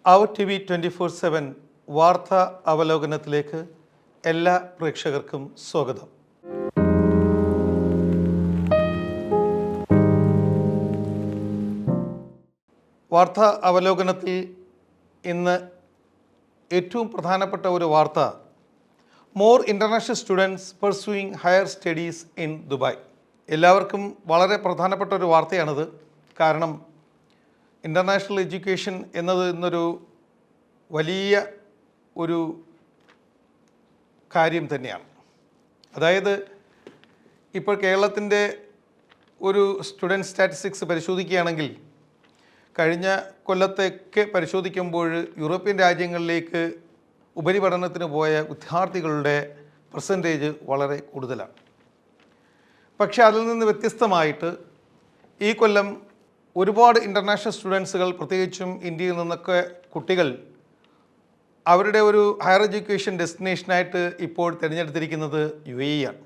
അവർ T V 24/7 വാർത്താ അവലോകനത്തിലേക്ക് എല്ലാ പ്രേക്ഷകർക്കും സ്വാഗതം. വാർത്താ അവലോകനത്തിൽ ഇന്ന് ഏറ്റവും പ്രധാനപ്പെട്ട ഒരു വാർത്ത, more international students pursuing higher studies in Dubai. എല്ലാവർക്കും വളരെ പ്രധാനപ്പെട്ട ഒരു വാർത്തയാണിത്. കാരണം ഇൻ്റർനാഷണൽ എഡ്യൂക്കേഷൻ എന്നത് ഇന്നൊരു വലിയ ഒരു കാര്യം തന്നെയാണ്. അതായത് ഇപ്പോൾ കേരളത്തിൻ്റെ ഒരു സ്റ്റുഡൻറ്റ് സ്റ്റാറ്റിസ്റ്റിക്സ് പരിശോധിക്കുകയാണെങ്കിൽ കഴിഞ്ഞ കൊല്ലത്തേക്ക് പരിശോധിക്കുമ്പോൾ യൂറോപ്യൻ രാജ്യങ്ങളിലേക്ക് ഉപരിപഠനത്തിന് പോയ വിദ്യാർത്ഥികളുടെ പെർസെൻറ്റേജ് വളരെ കൂടുതലാണ്. പക്ഷേ അതിൽ നിന്ന് വ്യത്യസ്തമായിട്ട് ഈ കൊല്ലം ഒരുപാട് ഇൻ്റർനാഷണൽ സ്റ്റുഡൻസുകൾ, പ്രത്യേകിച്ചും ഇന്ത്യയിൽ നിന്നൊക്കെ കുട്ടികൾ അവരുടെ ഒരു ഹയർ എഡ്യൂക്കേഷൻ ഡെസ്റ്റിനേഷനായിട്ട് ഇപ്പോൾ തിരഞ്ഞെടുത്തിരിക്കുന്നത് UAE ആണ്.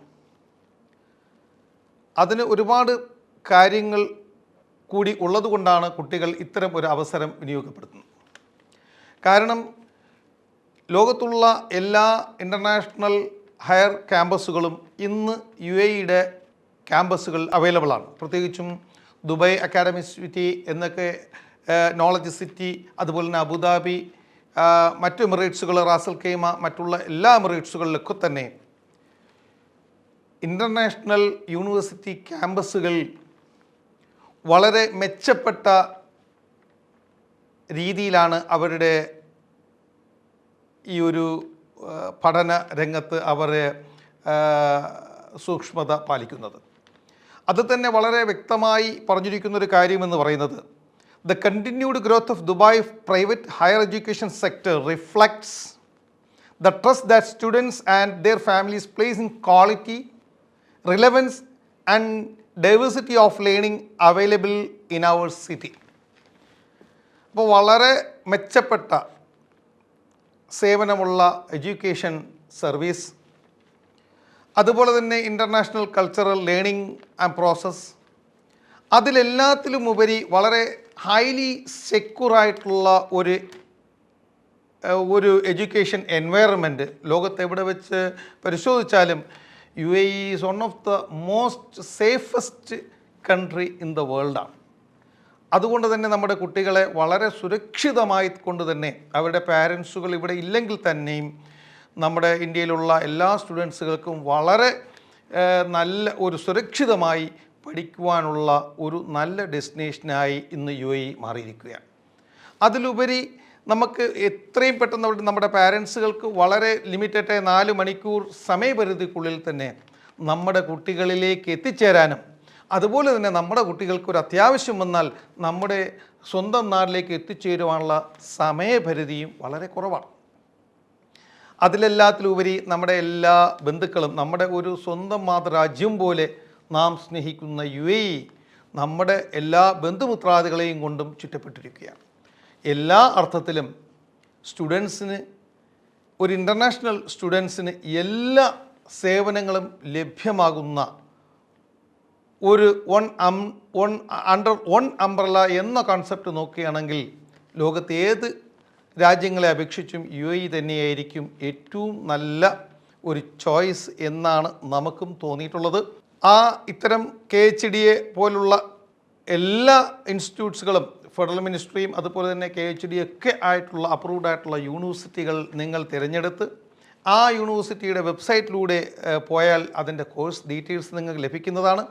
അതിന് ഒരുപാട് കാര്യങ്ങൾ കൂടി ഉള്ളതുകൊണ്ടാണ് കുട്ടികൾ ഇത്തരം ഒരു അവസരം വിനിയോഗപ്പെടുത്തുന്നത്. കാരണം ലോകത്തുള്ള എല്ലാ ഇൻ്റർനാഷണൽ ഹയർ ക്യാമ്പസുകളും ഇന്ന് UAEയുടെ ക്യാമ്പസുകൾ അവൈലബിൾ ആണ്. പ്രത്യേകിച്ചും ദുബായ് അക്കാഡമിക് സിറ്റി എന്നൊക്കെ, നോളജ് സിറ്റി, അതുപോലെ തന്നെ അബുദാബി, മറ്റു എമിറേറ്റ്സുകൾ, റാസൽ ഖൈമ, മറ്റുള്ള എല്ലാ എമിറേറ്റ്സുകളിലൊക്കെ തന്നെ ഇൻ്റർനാഷണൽ യൂണിവേഴ്സിറ്റി ക്യാമ്പസുകൾ വളരെ മെച്ചപ്പെട്ട രീതിയിലാണ് അവരുടെ ഈ ഒരു പഠന രംഗത്ത് അവരെ സൂക്ഷ്മത പാലിക്കുന്നത്. അത് തന്നെ വളരെ വ്യക്തമായി പറഞ്ഞിരിക്കുന്നൊരു കാര്യമെന്ന് പറയുന്നത്, the continued growth of Dubai private higher education sector reflects the trust that students and their families place in quality, relevance and diversity of learning available in our city. അപ്പോൾ വളരെ മെച്ചപ്പെട്ട സേവനമുള്ള എഡ്യൂക്കേഷൻ സർവീസ്, അതുപോലെ തന്നെ international cultural learning and process, അതിലെല്ലാത്തിലും ഉപരി വളരെ highly സെക്യൂറായിട്ടുള്ള ഒരു education environment ലോകത്ത് എവിടെ വെച്ച് പരിശോധിച്ചാലും UAE is one of the most safest country in the വേൾഡാണ്. അതുകൊണ്ട് തന്നെ നമ്മുടെ കുട്ടികളെ വളരെ സുരക്ഷിതമായി കൊണ്ട് തന്നെ അവരുടെ പാരൻസുകൾ ഇവിടെ ഇല്ലെങ്കിൽ തന്നെയും നമ്മുടെ ഇന്ത്യയിലുള്ള എല്ലാ സ്റ്റുഡൻസുകൾക്കും വളരെ നല്ല ഒരു സുരക്ഷിതമായി പഠിക്കുവാനുള്ള ഒരു നല്ല ഡെസ്റ്റിനേഷനായി ഇന്ന് UAE മാറിയിരിക്കുകയാണ്. അതിലുപരി നമുക്ക് എത്രയും പെട്ടെന്ന് നമ്മുടെ പാരൻസുകൾക്ക് വളരെ ലിമിറ്റഡ് 4 മണിക്കൂർ സമയപരിധിക്കുള്ളിൽ തന്നെ നമ്മുടെ കുട്ടികളിലേക്ക് എത്തിച്ചേരാനും, അതുപോലെ തന്നെ നമ്മുടെ കുട്ടികൾക്ക് ഒരു അത്യാവശ്യം വന്നാൽ നമ്മുടെ സ്വന്തം നാട്ടിലേക്ക് എത്തിച്ചേരുവാനുള്ള സമയപരിധിയും വളരെ കുറവാണ്. അതിലെല്ലാത്തിലുപരി നമ്മുടെ എല്ലാ ബന്ധുക്കളും, നമ്മുടെ ഒരു സ്വന്തം മാതൃരാജ്യം പോലെ നാം സ്നേഹിക്കുന്ന UAE നമ്മുടെ എല്ലാ ബന്ധുമിത്രാദികളെയും കൊണ്ടും ചുറ്റപ്പെട്ടിരിക്കുകയാണ്. എല്ലാ അർത്ഥത്തിലും സ്റ്റുഡൻസിന്, ഒരു ഇൻ്റർനാഷണൽ സ്റ്റുഡൻസിന് എല്ലാ സേവനങ്ങളും ലഭ്യമാകുന്ന ഒരു അണ്ടർ വൺ അംബ്രല എന്ന കോൺസെപ്റ്റ് നോക്കുകയാണെങ്കിൽ ലോകത്ത് ഏത് രാജ്യങ്ങളെ അപേക്ഷിച്ചും UAE തന്നെയായിരിക്കും ഏറ്റവും നല്ല ഒരു ചോയ്സ് എന്നാണ് നമുക്കും തോന്നിയിട്ടുള്ളത്. ഇത്തരം KHDA പോലുള്ള എല്ലാ ഇൻസ്റ്റിറ്റ്യൂട്ട്സുകളും, ഫെഡറൽ മിനിസ്ട്രിയും അതുപോലെ തന്നെ KHDA ഒക്കെ ആയിട്ടുള്ള അപ്രൂവ്ഡ് ആയിട്ടുള്ള യൂണിവേഴ്സിറ്റികൾ നിങ്ങൾ തിരഞ്ഞെടുത്ത് ആ യൂണിവേഴ്സിറ്റിയുടെ വെബ്സൈറ്റിലൂടെ പോയാൽ അതിൻ്റെ കോഴ്സ് ഡീറ്റെയിൽസ് നിങ്ങൾക്ക് ലഭിക്കുന്നതാണ്.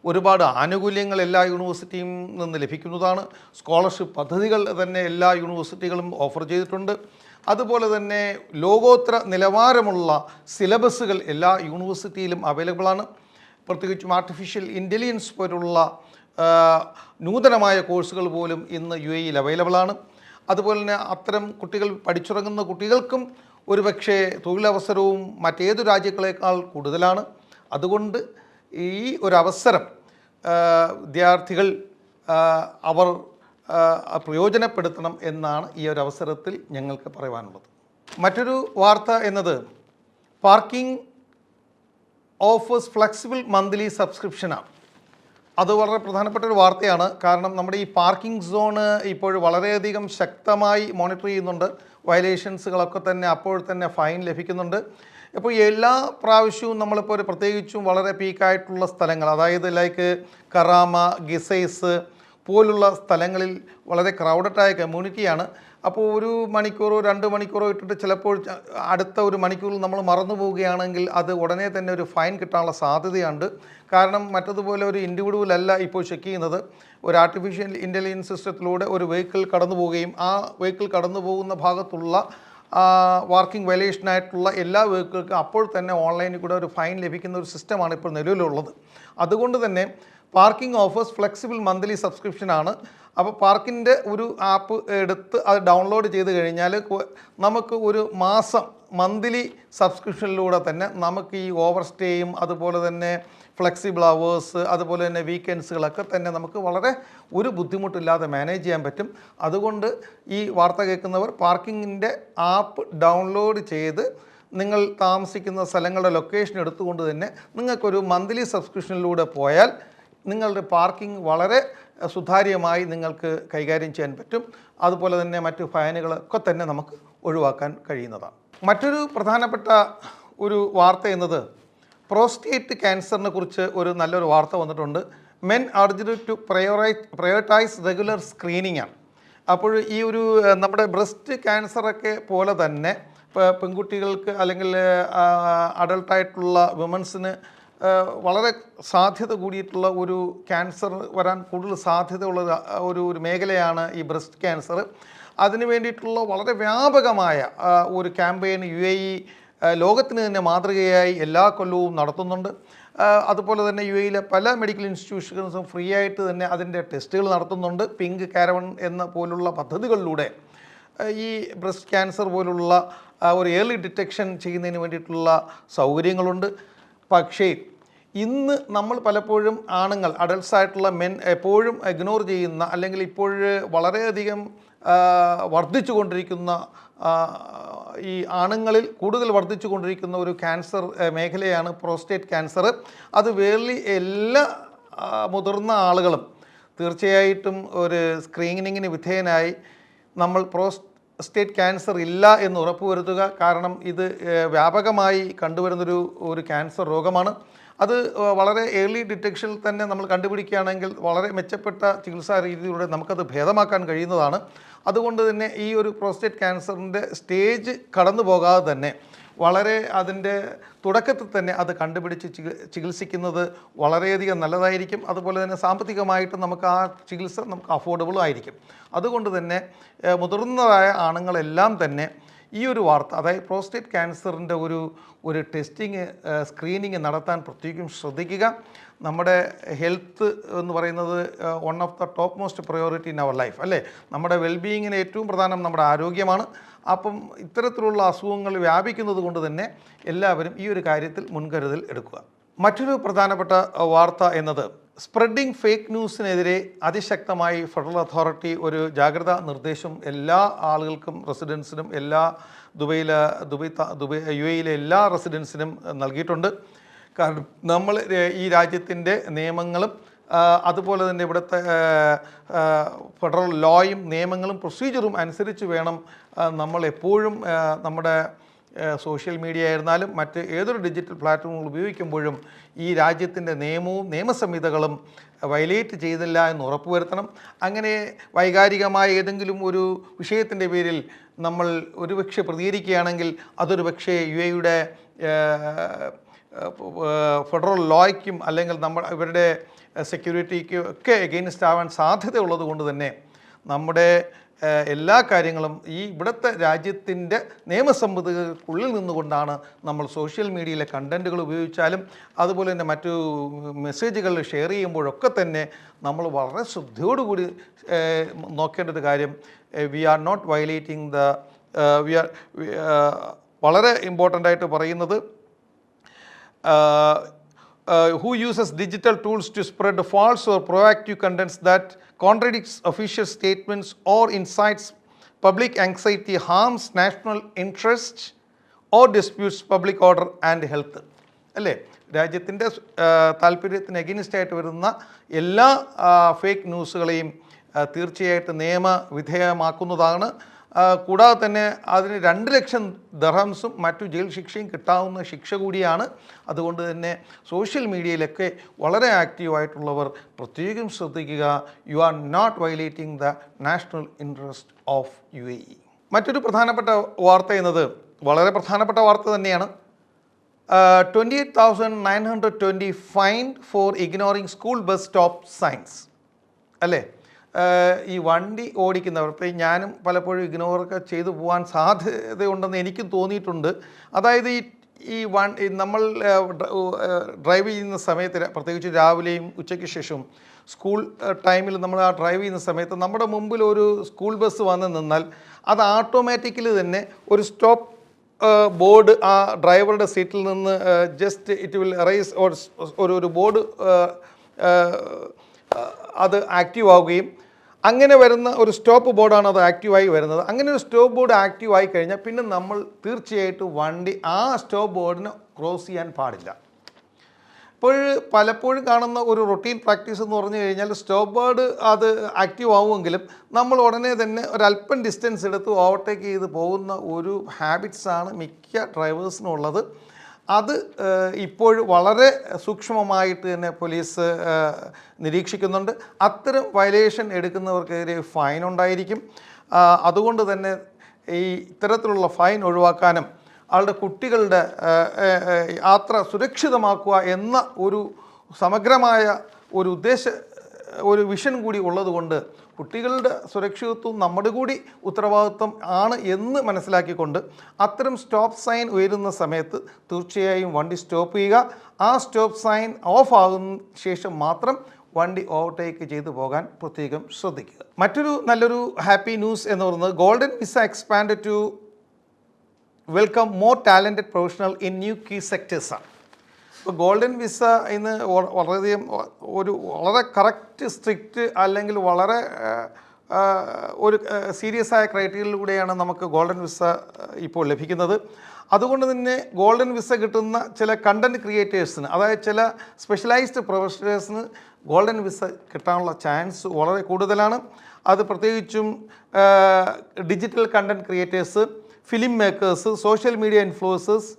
ഒരുപാട് ആനുകൂല്യങ്ങൾ എല്ലാ യൂണിവേഴ്സിറ്റിയും നിന്ന് ലഭിക്കുന്നതാണ്. സ്കോളർഷിപ്പ് പദ്ധതികൾ തന്നെ എല്ലാ യൂണിവേഴ്സിറ്റികളും ഓഫർ ചെയ്തിട്ടുണ്ട്. അതുപോലെ തന്നെ ലോകോത്തര നിലവാരമുള്ള സിലബസുകൾ എല്ലാ യൂണിവേഴ്സിറ്റിയിലും അവൈലബിളാണ്. പ്രത്യേകിച്ചും ആർട്ടിഫിഷ്യൽ ഇൻ്റലിജൻസ് പോലുള്ള നൂതനമായ കോഴ്സുകൾ പോലും ഇന്ന് UAEയിൽ അവൈലബിളാണ്. അതുപോലെ തന്നെ അത്തരം കുട്ടികൾ പഠിച്ചിറങ്ങുന്ന കുട്ടികൾക്കും ഒരുപക്ഷെ തൊഴിലവസരവും മറ്റേതു രാജ്യങ്ങളെക്കാൾ കൂടുതലാണ്. അതുകൊണ്ട് ഈ ഒരു അവസരം വിദ്യാർത്ഥികൾ അവർ പ്രയോജനപ്പെടുത്തണം എന്നാണ് ഈ ഒരു അവസരത്തിൽ ഞങ്ങൾക്ക് പറയുവാനുള്ളത്. മറ്റൊരു വാർത്ത എന്നത് പാർക്കിംഗ് ഓഫേഴ്സ് ഫ്ലെക്സിബിൾ മന്ത്ലി സബ്സ്ക്രിപ്ഷനാണ്. അത് വളരെ പ്രധാനപ്പെട്ട ഒരു വാർത്തയാണ്. കാരണം നമ്മുടെ ഈ പാർക്കിംഗ് സോണ് ഇപ്പോൾ വളരെയധികം ശക്തമായി മോണിറ്റർ ചെയ്യുന്നുണ്ട്. വയലേഷൻസുകളൊക്കെ തന്നെ അപ്പോൾ തന്നെ ഫൈൻ ലഭിക്കുന്നുണ്ട്. അപ്പോൾ എല്ലാ പ്രാവശ്യവും നമ്മളിപ്പോൾ ഒരു പ്രത്യേകിച്ചും വളരെ പീക്കായിട്ടുള്ള സ്ഥലങ്ങൾ, അതായത് ലൈക്ക് കറാമ, ഗിസൈസ് പോലുള്ള സ്ഥലങ്ങളിൽ വളരെ ക്രൗഡഡായ കമ്മ്യൂണിറ്റിയാണ്. അപ്പോൾ 1 മണിക്കൂറോ 2 മണിക്കൂറോ ഇട്ടിട്ട് ചിലപ്പോൾ അടുത്ത 1 മണിക്കൂറിൽ നമ്മൾ മറന്നു പോവുകയാണെങ്കിൽ അത് ഉടനെ തന്നെ ഒരു ഫൈൻ കിട്ടാനുള്ള സാധ്യതയുണ്ട്. കാരണം മറ്റതുപോലെ ഒരു ഇൻഡിവിജ്വൽ അല്ല ഇപ്പോൾ ചെക്ക് ചെയ്യുന്നത്. ഒരു ആർട്ടിഫിഷ്യൽ ഇൻ്റലിജൻസ് സിസ്റ്റത്തിലൂടെ ഒരു വെഹിക്കിൾ കടന്നു പോവുകയും ആ വെഹിക്കിൾ കടന്നു പോകുന്ന ഭാഗത്തുള്ള വാർക്കിംഗ് വയലേഷനായിട്ടുള്ള എല്ലാ വെഹിക്കിൾക്കും അപ്പോൾ തന്നെ ഓൺലൈനിൽ കൂടെ ഒരു ഫൈൻ ലഭിക്കുന്ന ഒരു സിസ്റ്റമാണ് ഇപ്പോൾ നിലവിലുള്ളത്. അതുകൊണ്ട് തന്നെ പാർക്കിംഗ് ഓഫേഴ്സ് ഫ്ലെക്സിബിൾ മന്ത്ലി സബ്സ്ക്രിപ്ഷനാണ്. അപ്പോൾ പാർക്കിൻ്റെ ഒരു ആപ്പ് എടുത്ത് അത് ഡൗൺലോഡ് ചെയ്ത് കഴിഞ്ഞാൽ നമുക്ക് ഒരു മാസം മന്ത്ലി സബ്സ്ക്രിപ്ഷനിലൂടെ തന്നെ നമുക്ക് ഈ ഓവർ സ്റ്റേയും അതുപോലെ തന്നെ ഫ്ലെക്സിബിൾ അവേഴ്സ് അതുപോലെ തന്നെ വീക്കെൻഡ്സുകളൊക്കെ തന്നെ നമുക്ക് വളരെ ഒരു ബുദ്ധിമുട്ടില്ലാതെ മാനേജ് ചെയ്യാൻ പറ്റും. അതുകൊണ്ട് ഈ വാർത്ത കേൾക്കുന്നവർ പാർക്കിങ്ങിൻ്റെ ആപ്പ് ഡൗൺലോഡ് ചെയ്ത് നിങ്ങൾ താമസിക്കുന്ന സ്ഥലങ്ങളുടെ ലൊക്കേഷൻ എടുത്തുകൊണ്ട് തന്നെ നിങ്ങൾക്കൊരു മന്ത്ലി സബ്സ്ക്രിപ്ഷനിലൂടെ പോയാൽ നിങ്ങളുടെ പാർക്കിംഗ് വളരെ സുതാര്യമായി നിങ്ങൾക്ക് കൈകാര്യം ചെയ്യാൻ പറ്റും. അതുപോലെ തന്നെ മറ്റു ഫൈനുകളൊക്കെ തന്നെ നമുക്ക് ഒഴിവാക്കാൻ കഴിയുന്നതാണ്. മറ്റൊരു പ്രധാനപ്പെട്ട ഒരു വാർത്ത എന്നത് പ്രോസ്റ്റേറ്റ് ക്യാൻസറിനെ കുറിച്ച് ഒരു നല്ലൊരു വാർത്ത വന്നിട്ടുണ്ട്. Men urged to prioritize regular screening ആണ്. അപ്പോൾ ഈ ഒരു നമ്മുടെ ബ്രസ്റ്റ് ക്യാൻസറൊക്കെ പോലെ തന്നെ പെൺകുട്ടികൾക്ക് അല്ലെങ്കിൽ അഡൾട്ടായിട്ടുള്ള വിമൻസിന് വളരെ സാധ്യത കൂടിയിട്ടുള്ള ഒരു ക്യാൻസർ വരാൻ കൂടുതൽ സാധ്യതയുള്ള ഒരു മേഖലയാണ് ഈ ബ്രസ്റ്റ് ക്യാൻസർ. അതിന് വേണ്ടിയിട്ടുള്ള വളരെ വ്യാപകമായ ഒരു ക്യാമ്പയിൻ UAE ലോകത്തിന് തന്നെ മാതൃകയായി എല്ലാ കൊല്ലവും നടത്തുന്നുണ്ട്. അതുപോലെ തന്നെ UAEയിലെ പല മെഡിക്കൽ ഇൻസ്റ്റിറ്റ്യൂഷൻസും ഫ്രീ ആയിട്ട് തന്നെ അതിൻ്റെ ടെസ്റ്റുകൾ നടത്തുന്നുണ്ട്. പിങ്ക് കാരവൺ എന്ന പോലുള്ള പദ്ധതികളിലൂടെ ഈ ബ്രസ്റ്റ് ക്യാൻസർ പോലുള്ള ഒരു ഏർലി ഡിറ്റക്ഷൻ ചെയ്യുന്നതിന് വേണ്ടിയിട്ടുള്ള സൗകര്യങ്ങളുണ്ട്. പക്ഷേ ഇന്ന് നമ്മൾ പലപ്പോഴും ആണുങ്ങൾ, അഡൾട്ട്സ് ആയിട്ടുള്ള മെൻ എപ്പോഴും ഇഗ്നോർ ചെയ്യുന്ന അല്ലെങ്കിൽ ഇപ്പോൾ വളരെയധികം വർദ്ധിച്ചു കൊണ്ടിരിക്കുന്ന ഈ ആണുങ്ങളിൽ കൂടുതൽ വർദ്ധിച്ചു കൊണ്ടിരിക്കുന്ന ഒരു ക്യാൻസർ മേഖലയാണ് പ്രോസ്റ്റേറ്റ് ക്യാൻസർ. അത് വേർലി എല്ലാ മുതിർന്ന ആളുകളും തീർച്ചയായിട്ടും ഒരു സ്ക്രീനിങ്ങിന് വിധേയനായി നമ്മൾ പ്രോസ്റ്റേറ്റ് ക്യാൻസർ ഇല്ല എന്ന് ഉറപ്പുവരുത്തുക. കാരണം ഇത് വ്യാപകമായി കണ്ടുവരുന്നൊരു ക്യാൻസർ രോഗമാണ്. അത് വളരെ ഏർലി ഡിറ്റക്ഷനിൽ തന്നെ നമ്മൾ കണ്ടുപിടിക്കുകയാണെങ്കിൽ വളരെ മെച്ചപ്പെട്ട ചികിത്സാ രീതിയിലൂടെ നമുക്കത് ഭേദമാക്കാൻ കഴിയുന്നതാണ്. അതുകൊണ്ട് തന്നെ ഈ ഒരു പ്രോസ്റ്റേറ്റ് ക്യാൻസറിൻ്റെ സ്റ്റേജ് കടന്നു പോകാതെ തന്നെ വളരെ അതിൻ്റെ തുടക്കത്തിൽ തന്നെ അത് കണ്ടുപിടിച്ച് ചികിത്സിക്കുന്നത് വളരെയധികം നല്ലതായിരിക്കും. അതുപോലെ തന്നെ സാമ്പത്തികമായിട്ട് നമുക്ക് ആ ചികിത്സ നമുക്ക് അഫോർഡബിളും ആയിരിക്കും. അതുകൊണ്ട് തന്നെ മുതിർന്നതായ ആണുങ്ങളെല്ലാം തന്നെ ഈ ഒരു വാർത്ത, അതായത് പ്രോസ്റ്റേറ്റ് ക്യാൻസറിൻ്റെ ഒരു ടെസ്റ്റിങ് സ്ക്രീനിങ് നടത്താൻ പ്രത്യേകം ശ്രദ്ധിക്കുക. നമ്മുടെ ഹെൽത്ത് എന്ന് പറയുന്നത് one of the top most priority in our life അല്ലേ. നമ്മുടെ വെൽബീയിങ്ങിന് ഏറ്റവും പ്രധാനം നമ്മുടെ ആരോഗ്യമാണ്. അപ്പം ഇത്തരത്തിലുള്ള അസുഖങ്ങൾ വ്യാപിക്കുന്നത് കൊണ്ട് തന്നെ എല്ലാവരും ഈ ഒരു കാര്യത്തിൽ മുൻകരുതൽ എടുക്കുക. മറ്റൊരു പ്രധാനപ്പെട്ട വാർത്ത എന്നത് സ്പ്രെഡിങ് ഫേക്ക് ന്യൂസിനെതിരെ അതിശക്തമായി ഫെഡറൽ അതോറിറ്റി ഒരു ജാഗ്രതാ നിർദ്ദേശം എല്ലാ ആളുകൾക്കും, റെസിഡൻസിനും, എല്ലാ UAEയിലെ എല്ലാ റെസിഡൻസിനും നൽകിയിട്ടുണ്ട്. കാരണം നമ്മൾ ഈ രാജ്യത്തിൻ്റെ നിയമങ്ങളും അതുപോലെ തന്നെ ഇവിടുത്തെ ഫെഡറൽ ലോയും നിയമങ്ങളും പ്രൊസീജിയറും അനുസരിച്ച് വേണം നമ്മൾ എപ്പോഴും നമ്മുടെ സോഷ്യൽ മീഡിയ ആയിരുന്നാലും മറ്റ് ഏതൊരു ഡിജിറ്റൽ പ്ലാറ്റ്ഫോമുകൾ ഉപയോഗിക്കുമ്പോഴും ഈ രാജ്യത്തിൻ്റെ നിയമവും നിയമസംഹിതകളും വയലേറ്റ് ചെയ്തില്ല എന്ന് ഉറപ്പുവരുത്തണം. അങ്ങനെ വൈകാരികമായ ഏതെങ്കിലും ഒരു വിഷയത്തിൻ്റെ പേരിൽ നമ്മൾ ഒരുപക്ഷെ പ്രതികരിക്കുകയാണെങ്കിൽ അതൊരു പക്ഷേ UAEയുടെ ഫെഡറൽ ലോയ്ക്കും അല്ലെങ്കിൽ ഇവരുടെ സെക്യൂരിറ്റിക്കും ഒക്കെ എഗെയിൻസ്റ്റ് ആവാൻ സാധ്യതയുള്ളത് കൊണ്ട് തന്നെ നമ്മുടെ എല്ലാ കാര്യങ്ങളും ഈ ഇവിടുത്തെ രാജ്യത്തിൻ്റെ നിയമസംഹിതകൾക്കുള്ളിൽ നിന്നുകൊണ്ടാണ് നമ്മൾ സോഷ്യൽ മീഡിയയിലെ കണ്ടൻറ്റുകൾ ഉപയോഗിച്ചാലും അതുപോലെ തന്നെ മറ്റു മെസ്സേജുകൾ ഷെയർ ചെയ്യുമ്പോഴൊക്കെ തന്നെ നമ്മൾ വളരെ ശ്രദ്ധയോടുകൂടി നോക്കേണ്ട ഒരു കാര്യം, വി ആർ നോട്ട് വയലേറ്റിംഗ് വളരെ ഇമ്പോർട്ടൻ്റ് ആയിട്ട് പറയുന്നത് who uses digital tools to spread false or proactive contents that contradicts official statements or incites public anxiety, harms national interests or disputes public order and health. അല്ലേ? രാജ്യത്തിൻ്റെ താല്പര്യത്തിന് എഗെയിൻസ്റ്റായിട്ട് വരുന്ന എല്ലാ fake ന്യൂസുകളെയും തീർച്ചയായിട്ടും നിയമവിധേയമാക്കുന്നതാണ്. കൂടാതെ തന്നെ അതിന് 2 ലക്ഷം ദർഹംസും മറ്റു ജയിൽ ശിക്ഷയും കിട്ടാവുന്ന ശിക്ഷ കൂടിയാണ്. അതുകൊണ്ട് തന്നെ സോഷ്യൽ മീഡിയയിലൊക്കെ വളരെ ആക്റ്റീവായിട്ടുള്ളവർ പ്രത്യേകം ശ്രദ്ധിക്കുക. You are not violating the national interest of UAE. മറ്റൊരു പ്രധാനപ്പെട്ട വാർത്ത എന്നത് വളരെ പ്രധാനപ്പെട്ട വാർത്ത തന്നെയാണ്. 28,920 fined for ignoring school bus stop signs, അല്ലേ? ഈ വണ്ടി ഓടിക്കുന്നവർ, ഇപ്പോൾ ഞാനും പലപ്പോഴും ഇഗ്നോറൊക്കെ ചെയ്തു പോകാൻ സാധ്യതയുണ്ടെന്ന് എനിക്കും തോന്നിയിട്ടുണ്ട്. അതായത് നമ്മൾ ഡ്രൈവ് ചെയ്യുന്ന സമയത്ത്, പ്രത്യേകിച്ച് രാവിലെയും ഉച്ചയ്ക്ക് ശേഷവും സ്കൂൾ ടൈമിൽ നമ്മൾ ആ ഡ്രൈവ് ചെയ്യുന്ന സമയത്ത് നമ്മുടെ മുമ്പിൽ ഒരു സ്കൂൾ ബസ് വന്ന് നിന്നാൽ അത് ഓട്ടോമാറ്റിക്കലി തന്നെ ഒരു സ്റ്റോപ്പ് ബോർഡ് ആ ഡ്രൈവറുടെ സീറ്റിൽ നിന്ന് ജസ്റ്റ് ഇറ്റ് വിൽ റൈസ് ഒരു ബോർഡ് അത് ആക്റ്റീവ് ആവുകയും, അങ്ങനെ വരുന്ന ഒരു സ്റ്റോപ്പ് ബോർഡാണ് അത് ആക്റ്റീവായി വരുന്നത്. അങ്ങനെ ഒരു സ്റ്റോപ്പ് ബോർഡ് ആക്റ്റീവായി കഴിഞ്ഞാൽ പിന്നെ നമ്മൾ തീർച്ചയായിട്ടും വണ്ടി ആ സ്റ്റോപ്പ് ബോർഡിന് ക്രോസ് ചെയ്യാൻ പാടില്ല. ഇപ്പോൾ പലപ്പോഴും കാണുന്ന ഒരു റൊട്ടീൻ പ്രാക്ടീസ് എന്ന് പറഞ്ഞു കഴിഞ്ഞാൽ സ്റ്റോപ്പ് ബോർഡ് അത് ആക്റ്റീവ് ആവുമെങ്കിലും നമ്മൾ ഉടനെ തന്നെ ഒരല്പം ഡിസ്റ്റൻസ് എടുത്ത് ഓവർടേക്ക് ചെയ്ത് പോകുന്ന ഒരു ഹാബിറ്റ്സാണ് മിക്ക ഡ്രൈവേഴ്സിനും ഉള്ളത്. അത് ഇപ്പോൾ വളരെ സൂക്ഷ്മമായിട്ട് തന്നെ പോലീസ് നിരീക്ഷിക്കുന്നുണ്ട്. അത്തരം വയലേഷൻ എടുക്കുന്നവർക്കെതിരെ ഫൈൻ ഉണ്ടായിരിക്കും. അതുകൊണ്ട് തന്നെ ഇത്തരത്തിലുള്ള ഫൈൻ ഒഴിവാക്കാനും ആളുടെ കുട്ടികളുടെ യാത്ര സുരക്ഷിതമാക്കുക എന്ന ഒരു സമഗ്രമായ ഒരു വിഷൻ കൂടി ഉള്ളതുകൊണ്ട് കുട്ടികളുടെ സുരക്ഷിതത്വം നമ്മുടെ കൂടി ഉത്തരവാദിത്വം ആണ് എന്ന് മനസ്സിലാക്കിക്കൊണ്ട് അത്തരം സ്റ്റോപ്പ് സൈൻ ഉയരുന്ന സമയത്ത് തീർച്ചയായും വണ്ടി സ്റ്റോപ്പ് ചെയ്യുക. ആ സ്റ്റോപ്പ് സൈൻ ഓഫ് ആകുന്ന ശേഷം മാത്രം വണ്ടി ഓവർടേക്ക് ചെയ്തു പോകാൻ പ്രത്യേകം ശ്രദ്ധിക്കുക. മറ്റൊരു നല്ലൊരു ഹാപ്പി ന്യൂസ് എന്ന് പറയുന്നത് golden visa expand to welcome more talented professional in new key സെക്ടേഴ്സാണ്. ഇപ്പോൾ ഗോൾഡൻ വിസ ഇന്ന് വളരെയധികം വളരെ കറക്റ്റ് സ്ട്രിക്റ്റ് അല്ലെങ്കിൽ വളരെ ഒരു സീരിയസ് ആയ ക്രൈറ്റീരിയയിലൂടെയാണ് നമുക്ക് ഗോൾഡൻ വിസ ഇപ്പോൾ ലഭിക്കുന്നത്. അതുകൊണ്ട് തന്നെ ഗോൾഡൻ വിസ കിട്ടുന്ന ചില കണ്ടൻറ് ക്രിയേറ്റേഴ്സിന്, അതായത് ചില സ്പെഷ്യലൈസ്ഡ് പ്രൊഫഷണൽസിന് ഗോൾഡൻ വിസ കിട്ടാനുള്ള ചാൻസ് വളരെ കൂടുതലാണ്. അത് പ്രത്യേകിച്ചും digital content creators, film makers, social media influencers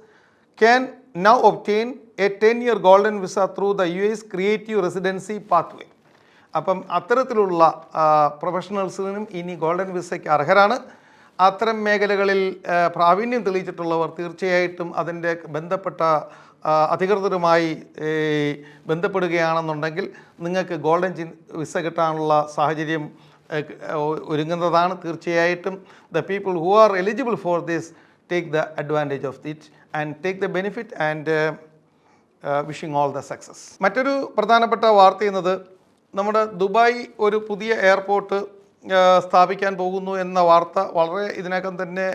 can now obtain a 10-year golden visa through the UAE's creative residency pathway. അപ്പം അത്തരത്തിലുള്ള പ്രൊഫഷണൽസിനും ഇനി ഗോൾഡൻ വിസയ്ക്ക് അർഹരാണ്. അത്തരം മേഖലകളിൽ പ്രാവീണ്യം തെളിയിച്ചിട്ടുള്ളവർ തീർച്ചയായിട്ടും അതിൻ്റെ ബന്ധപ്പെട്ട അധികൃതരുമായി ബന്ധപ്പെടുകയാണെന്നുണ്ടെങ്കിൽ നിങ്ങൾക്ക് ഗോൾഡൻ വിസ കിട്ടാനുള്ള സാഹചര്യം ഒരുങ്ങുന്നതാണ്. തീർച്ചയായിട്ടും the people who are eligible for this take the advantage of it and take the benefit and wishing all the success. മറ്റൊരു പ്രധാനപ്പെട്ട വാർത്ത എന്നത് നമ്മുടെ ദുബായ് ഒരു പുതിയ എയർപോർട്ട് സ്ഥാപിക്കാൻ പോകുന്നു എന്ന വാർത്ത വളരെ ഇതിനകം തന്നെ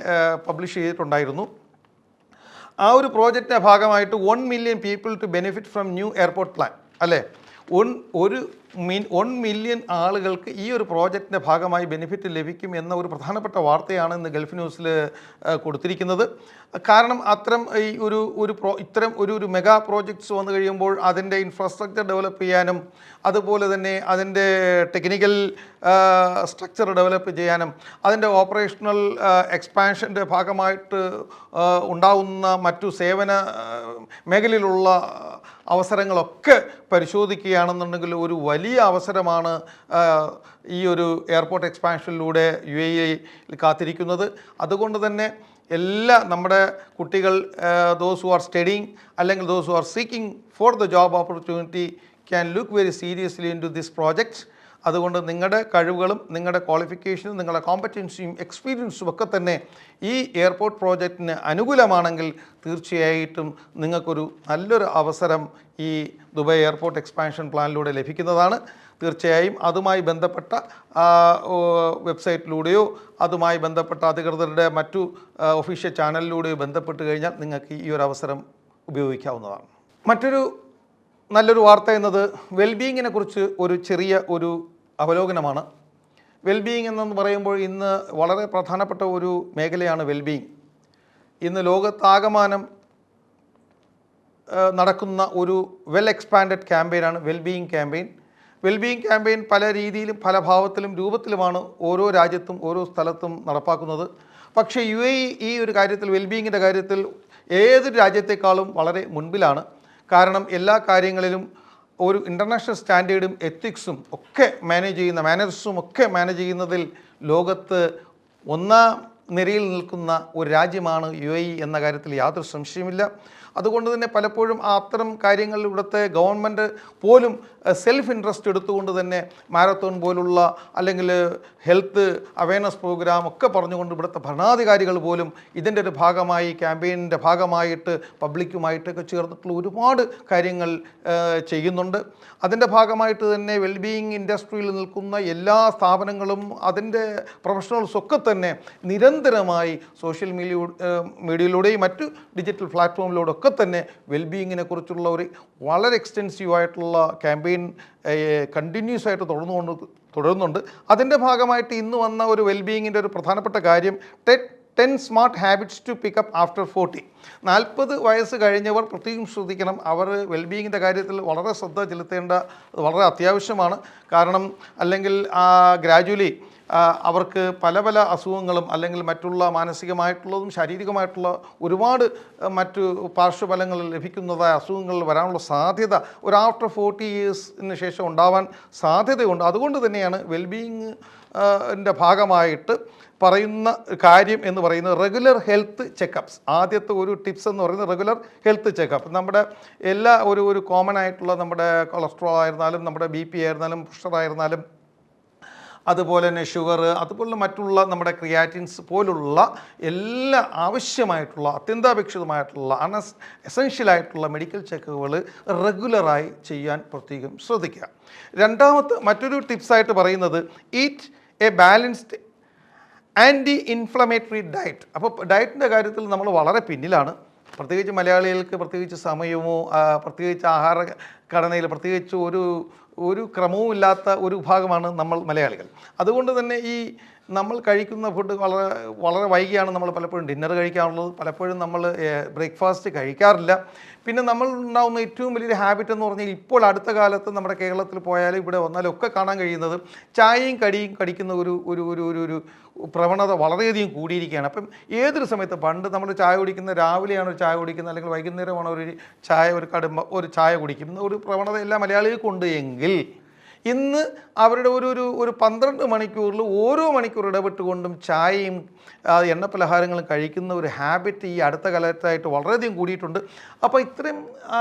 പബ്ലിഷ് ചെയ്തിട്ടുണ്ടായിരുന്നു. ആ ഒരു പ്രോജക്റ്റിൻ്റെ ഭാഗമായിട്ട് 1 million people to benefit from new airport plan, അല്ലേ? 1 million ആളുകൾക്ക് ഈ ഒരു പ്രോജക്റ്റിൻ്റെ ഭാഗമായി ബെനിഫിറ്റ് ലഭിക്കും എന്ന ഒരു പ്രധാനപ്പെട്ട വാർത്തയാണ് ഇന്ന് ഗൾഫ് ന്യൂസിൽ കൊടുത്തിരിക്കുന്നത്. കാരണം അത്തരം ഇത്തരം ഒരു മെഗാ പ്രോജക്ട്സ് വന്നു കഴിയുമ്പോൾ അതിൻ്റെ ഇൻഫ്രാസ്ട്രക്ചർ ഡെവലപ്പ് ചെയ്യാനും അതുപോലെ തന്നെ അതിൻ്റെ ടെക്നിക്കൽ സ്ട്രക്ചർ ഡെവലപ്പ് ചെയ്യാനും അതിൻ്റെ ഓപ്പറേഷണൽ എക്സ്പാൻഷൻ്റെ ഭാഗമായിട്ട് ഉണ്ടാവുന്ന മറ്റു സേവന മേഖലയിലുള്ള അവസരങ്ങളൊക്കെ പരിശോധിക്കുകയാണെന്നുണ്ടെങ്കിൽ ഒരു വലിയ അവസരമാണ് ഈ ഒരു എയർപോർട്ട് എക്സ്പാൻഷനിലൂടെ UAE കാത്തിരിക്കുന്നത്. അതുകൊണ്ട് തന്നെ നമ്മുടെ കുട്ടികൾ ദോസ് ഹു ആർ സ്റ്റഡിങ് അല്ലെങ്കിൽ those who are seeking for the job opportunity can look very seriously into this project. അതുകൊണ്ട് നിങ്ങളുടെ കഴിവുകളും നിങ്ങളുടെ ക്വാളിഫിക്കേഷനും നിങ്ങളുടെ കോമ്പറ്റൻസിയും എക്സ്പീരിയൻസും ഒക്കെ തന്നെ ഈ എയർപോർട്ട് പ്രോജക്റ്റിന് അനുകൂലമാണെങ്കിൽ തീർച്ചയായിട്ടും നിങ്ങൾക്കൊരു നല്ലൊരു അവസരം ഈ ദുബായ് എയർപോർട്ട് എക്സ്പാൻഷൻ പ്ലാനിലൂടെ ലഭിക്കുന്നതാണ്. തീർച്ചയായും അതുമായി ബന്ധപ്പെട്ട വെബ്സൈറ്റിലൂടെയോ അതുമായി ബന്ധപ്പെട്ട അധികൃതരുടെ മറ്റു ഒഫീഷ്യൽ ചാനലിലൂടെയോ ബന്ധപ്പെട്ട് കഴിഞ്ഞാൽ നിങ്ങൾക്ക് ഈ ഒരു അവസരം ഉപയോഗിക്കാവുന്നതാണ്. മറ്റൊരു നല്ലൊരു വാർത്ത എന്നത് വെൽബീയിങ്ങിനെ കുറിച്ച് ഒരു ചെറിയ അവലോകനമാണ്. വെൽബീയിങ് എന്നു പറയുമ്പോൾ ഇന്ന് വളരെ പ്രധാനപ്പെട്ട ഒരു മേഖലയാണ് വെൽബീയിങ്. ഇന്ന് ലോകത്താകമാനം നടക്കുന്ന ഒരു എക്സ്പാൻഡഡ് ക്യാമ്പയിനാണ് വെൽബീയിങ് ക്യാമ്പയിൻ. വെൽബീയിങ് ക്യാമ്പയിൻ പല രീതിയിലും പല ഭാവത്തിലും രൂപത്തിലുമാണ് ഓരോ രാജ്യത്തും ഓരോ സ്ഥലത്തും നടപ്പാക്കുന്നത്. പക്ഷേ UAE ഈ ഒരു കാര്യത്തിൽ വെൽബീയിങ്ങിൻ്റെ കാര്യത്തിൽ ഏതൊരു രാജ്യത്തെക്കാളും വളരെ മുൻപിലാണ്. കാരണം എല്ലാ കാര്യങ്ങളിലും ഒരു ഇൻ്റർനാഷണൽ സ്റ്റാൻഡേർഡും എത്തിക്സും ഒക്കെ മാനേഴ്സും ഒക്കെ മാനേജ് ചെയ്യുന്നതിൽ ലോകത്ത് ഒന്നാം നിരയിൽ നിൽക്കുന്ന ഒരു രാജ്യമാണ് UAE എന്ന കാര്യത്തിൽ യാതൊരു സംശയമില്ല. അതുകൊണ്ട് തന്നെ പലപ്പോഴും അത്തരം കാര്യങ്ങളിൽ ഇവിടുത്തെ ഗവൺമെൻറ് പോലും സെൽഫ് ഇൻട്രസ്റ്റ് എടുത്തുകൊണ്ട് തന്നെ മാരത്തോൺ പോലുള്ള അല്ലെങ്കിൽ ഹെൽത്ത് അവയർനെസ് പ്രോഗ്രാം ഒക്കെ പറഞ്ഞുകൊണ്ട് ഇവിടുത്തെ ഭരണാധികാരികൾ പോലും ഇതിൻ്റെ ഒരു ഭാഗമായി ക്യാമ്പയിനിൻ്റെ ഭാഗമായിട്ട് പബ്ലിക്കുമായിട്ടൊക്കെ ചേർന്നിട്ടുള്ള ഒരുപാട് കാര്യങ്ങൾ ചെയ്യുന്നുണ്ട്. അതിൻ്റെ ഭാഗമായിട്ട് തന്നെ വെൽബീയിങ് ഇൻഡസ്ട്രിയിൽ നിൽക്കുന്ന എല്ലാ സ്ഥാപനങ്ങളും അതിൻ്റെ പ്രൊഫഷണൽസൊക്കെ തന്നെ നിരന്തരമായി സോഷ്യൽ മീഡിയയിലൂടെയും മറ്റു ഡിജിറ്റൽ പ്ലാറ്റ്ഫോമിലൂടെ ഒക്കെ തന്നെ വെൽബീയിങ്ങിനെ കുറിച്ചുള്ള ഒരു വളരെ എക്സ്റ്റെൻസീവ് ആയിട്ടുള്ള ക്യാമ്പയിൻ കണ്ടിന്യൂസ് ആയിട്ട് തുടരുന്നുണ്ട്. അതിൻ്റെ ഭാഗമായിട്ട് ഇന്ന് വന്ന ഒരു വെൽബീയിങ്ങിൻ്റെ ഒരു പ്രധാനപ്പെട്ട കാര്യം 10 smart habits to pick up after 40. 40 വയസ്സ് കഴിഞ്ഞവർ പ്രത്യേകം ശ്രദ്ധിക്കണം. അവർ വെൽബീയിങ്ങിൻ്റെ കാര്യത്തിൽ വളരെ ശ്രദ്ധ ചെലുത്തേണ്ട വളരെ അത്യാവശ്യമാണ്. കാരണം അല്ലെങ്കിൽ ഗ്രാജുവലി അവർക്ക് പല പല അസുഖങ്ങളും അല്ലെങ്കിൽ മറ്റുള്ള മാനസികമായിട്ടുള്ളതും ശാരീരികമായിട്ടുള്ള ഒരുപാട് മറ്റു പാർശ്വഫലങ്ങൾ ലഭിക്കുന്നതായ അസുഖങ്ങൾ വരാനുള്ള സാധ്യത ഒരു ആഫ്റ്റർ 40 ഇയേഴ്സിന് ശേഷം ഉണ്ടാവാൻ സാധ്യതയുണ്ട്. അതുകൊണ്ട് തന്നെയാണ് വെൽബീയിങ്ങിൻ്റെ ഭാഗമായിട്ട് പറയുന്ന കാര്യം എന്ന് പറയുന്നത് റെഗുലർ ഹെൽത്ത് ചെക്കപ്പ്സ്. ആദ്യത്തെ ഒരു ടിപ്സ് എന്ന് പറയുന്നത് റെഗുലർ ഹെൽത്ത് ചെക്കപ്പ്. നമ്മുടെ എല്ലാ ഒരു കോമൺ ആയിട്ടുള്ള നമ്മുടെ കൊളസ്ട്രോൾ ആയിരുന്നാലും നമ്മുടെ BP ആയിരുന്നാലും പ്രഷർ ആയിരുന്നാലും അതുപോലെ തന്നെ ഷുഗർ അതുപോലുള്ള മറ്റുള്ള നമ്മുടെ ക്രിയാറ്റിൻസ് പോലുള്ള എല്ലാ ആവശ്യമായിട്ടുള്ള അത്യന്താപേക്ഷിതമായിട്ടുള്ള എസെൻഷ്യലായിട്ടുള്ള മെഡിക്കൽ ചെക്കപ്പുകൾ റെഗുലറായി ചെയ്യാൻ പ്രത്യേകം ശ്രദ്ധിക്കുക. രണ്ടാമത്തെ മറ്റൊരു ടിപ്സായിട്ട് പറയുന്നത് eat a balanced anti inflammatory diet. അപ്പോൾ ഡയറ്റിൻ്റെ കാര്യത്തിൽ നമ്മൾ വളരെ പിന്നിലാണ്. പ്രത്യേകിച്ച് മലയാളികൾക്ക് പ്രത്യേകിച്ച് സമയമോ പ്രത്യേകിച്ച് ആഹാര ഘടനയിൽ പ്രത്യേകിച്ച് ഒരു ക്രമവും ഇല്ലാത്ത ഒരു വിഭാഗമാണ് നമ്മൾ മലയാളികൾ. അതുകൊണ്ട് തന്നെ ഈ നമ്മൾ കഴിക്കുന്ന ഫുഡ് വളരെ വൈകിയാണ് നമ്മൾ പലപ്പോഴും ഡിന്നർ കഴിക്കാറുള്ളത്. പലപ്പോഴും നമ്മൾ ബ്രേക്ക്ഫാസ്റ്റ് കഴിക്കാറില്ല. പിന്നെ നമ്മൾ ഉണ്ടാകുന്ന ഏറ്റവും വലിയൊരു ഹാബിറ്റ് എന്ന് പറഞ്ഞാൽ ഇപ്പോൾ അടുത്ത കാലത്ത് നമ്മുടെ കേരളത്തിൽ പോയാലും ഇവിടെ വന്നാലും ഒക്കെ കാണാൻ കഴിയുന്നത് ചായയും കടിയും കടിക്കുന്ന ഒരു പ്രവണത വളരെയധികം കൂടിയിരിക്കുകയാണ്. അപ്പം ഏതൊരു സമയത്ത് പണ്ട് നമ്മൾ ചായ കുടിക്കുന്ന രാവിലെയാണ് ഒരു ചായ കുടിക്കുന്നത് അല്ലെങ്കിൽ വൈകുന്നേരമാണ് ഒരു ചായ കുടിക്കുന്ന ഒരു പ്രവണത എല്ലാ മലയാളികൾക്കും ഉണ്ട് എങ്കിൽ ഇന്ന് അവരുടെ ഒരു 12 മണിക്കൂറിൽ ഓരോ മണിക്കൂർ ഇടപെട്ടുകൊണ്ടും ചായയും എണ്ണ പലഹാരങ്ങളും കഴിക്കുന്ന ഒരു ഹാബിറ്റ് ഈ അടുത്ത കാലത്തായിട്ട് വളരെയധികം കൂടിയിട്ടുണ്ട്. അപ്പോൾ ഇത്രയും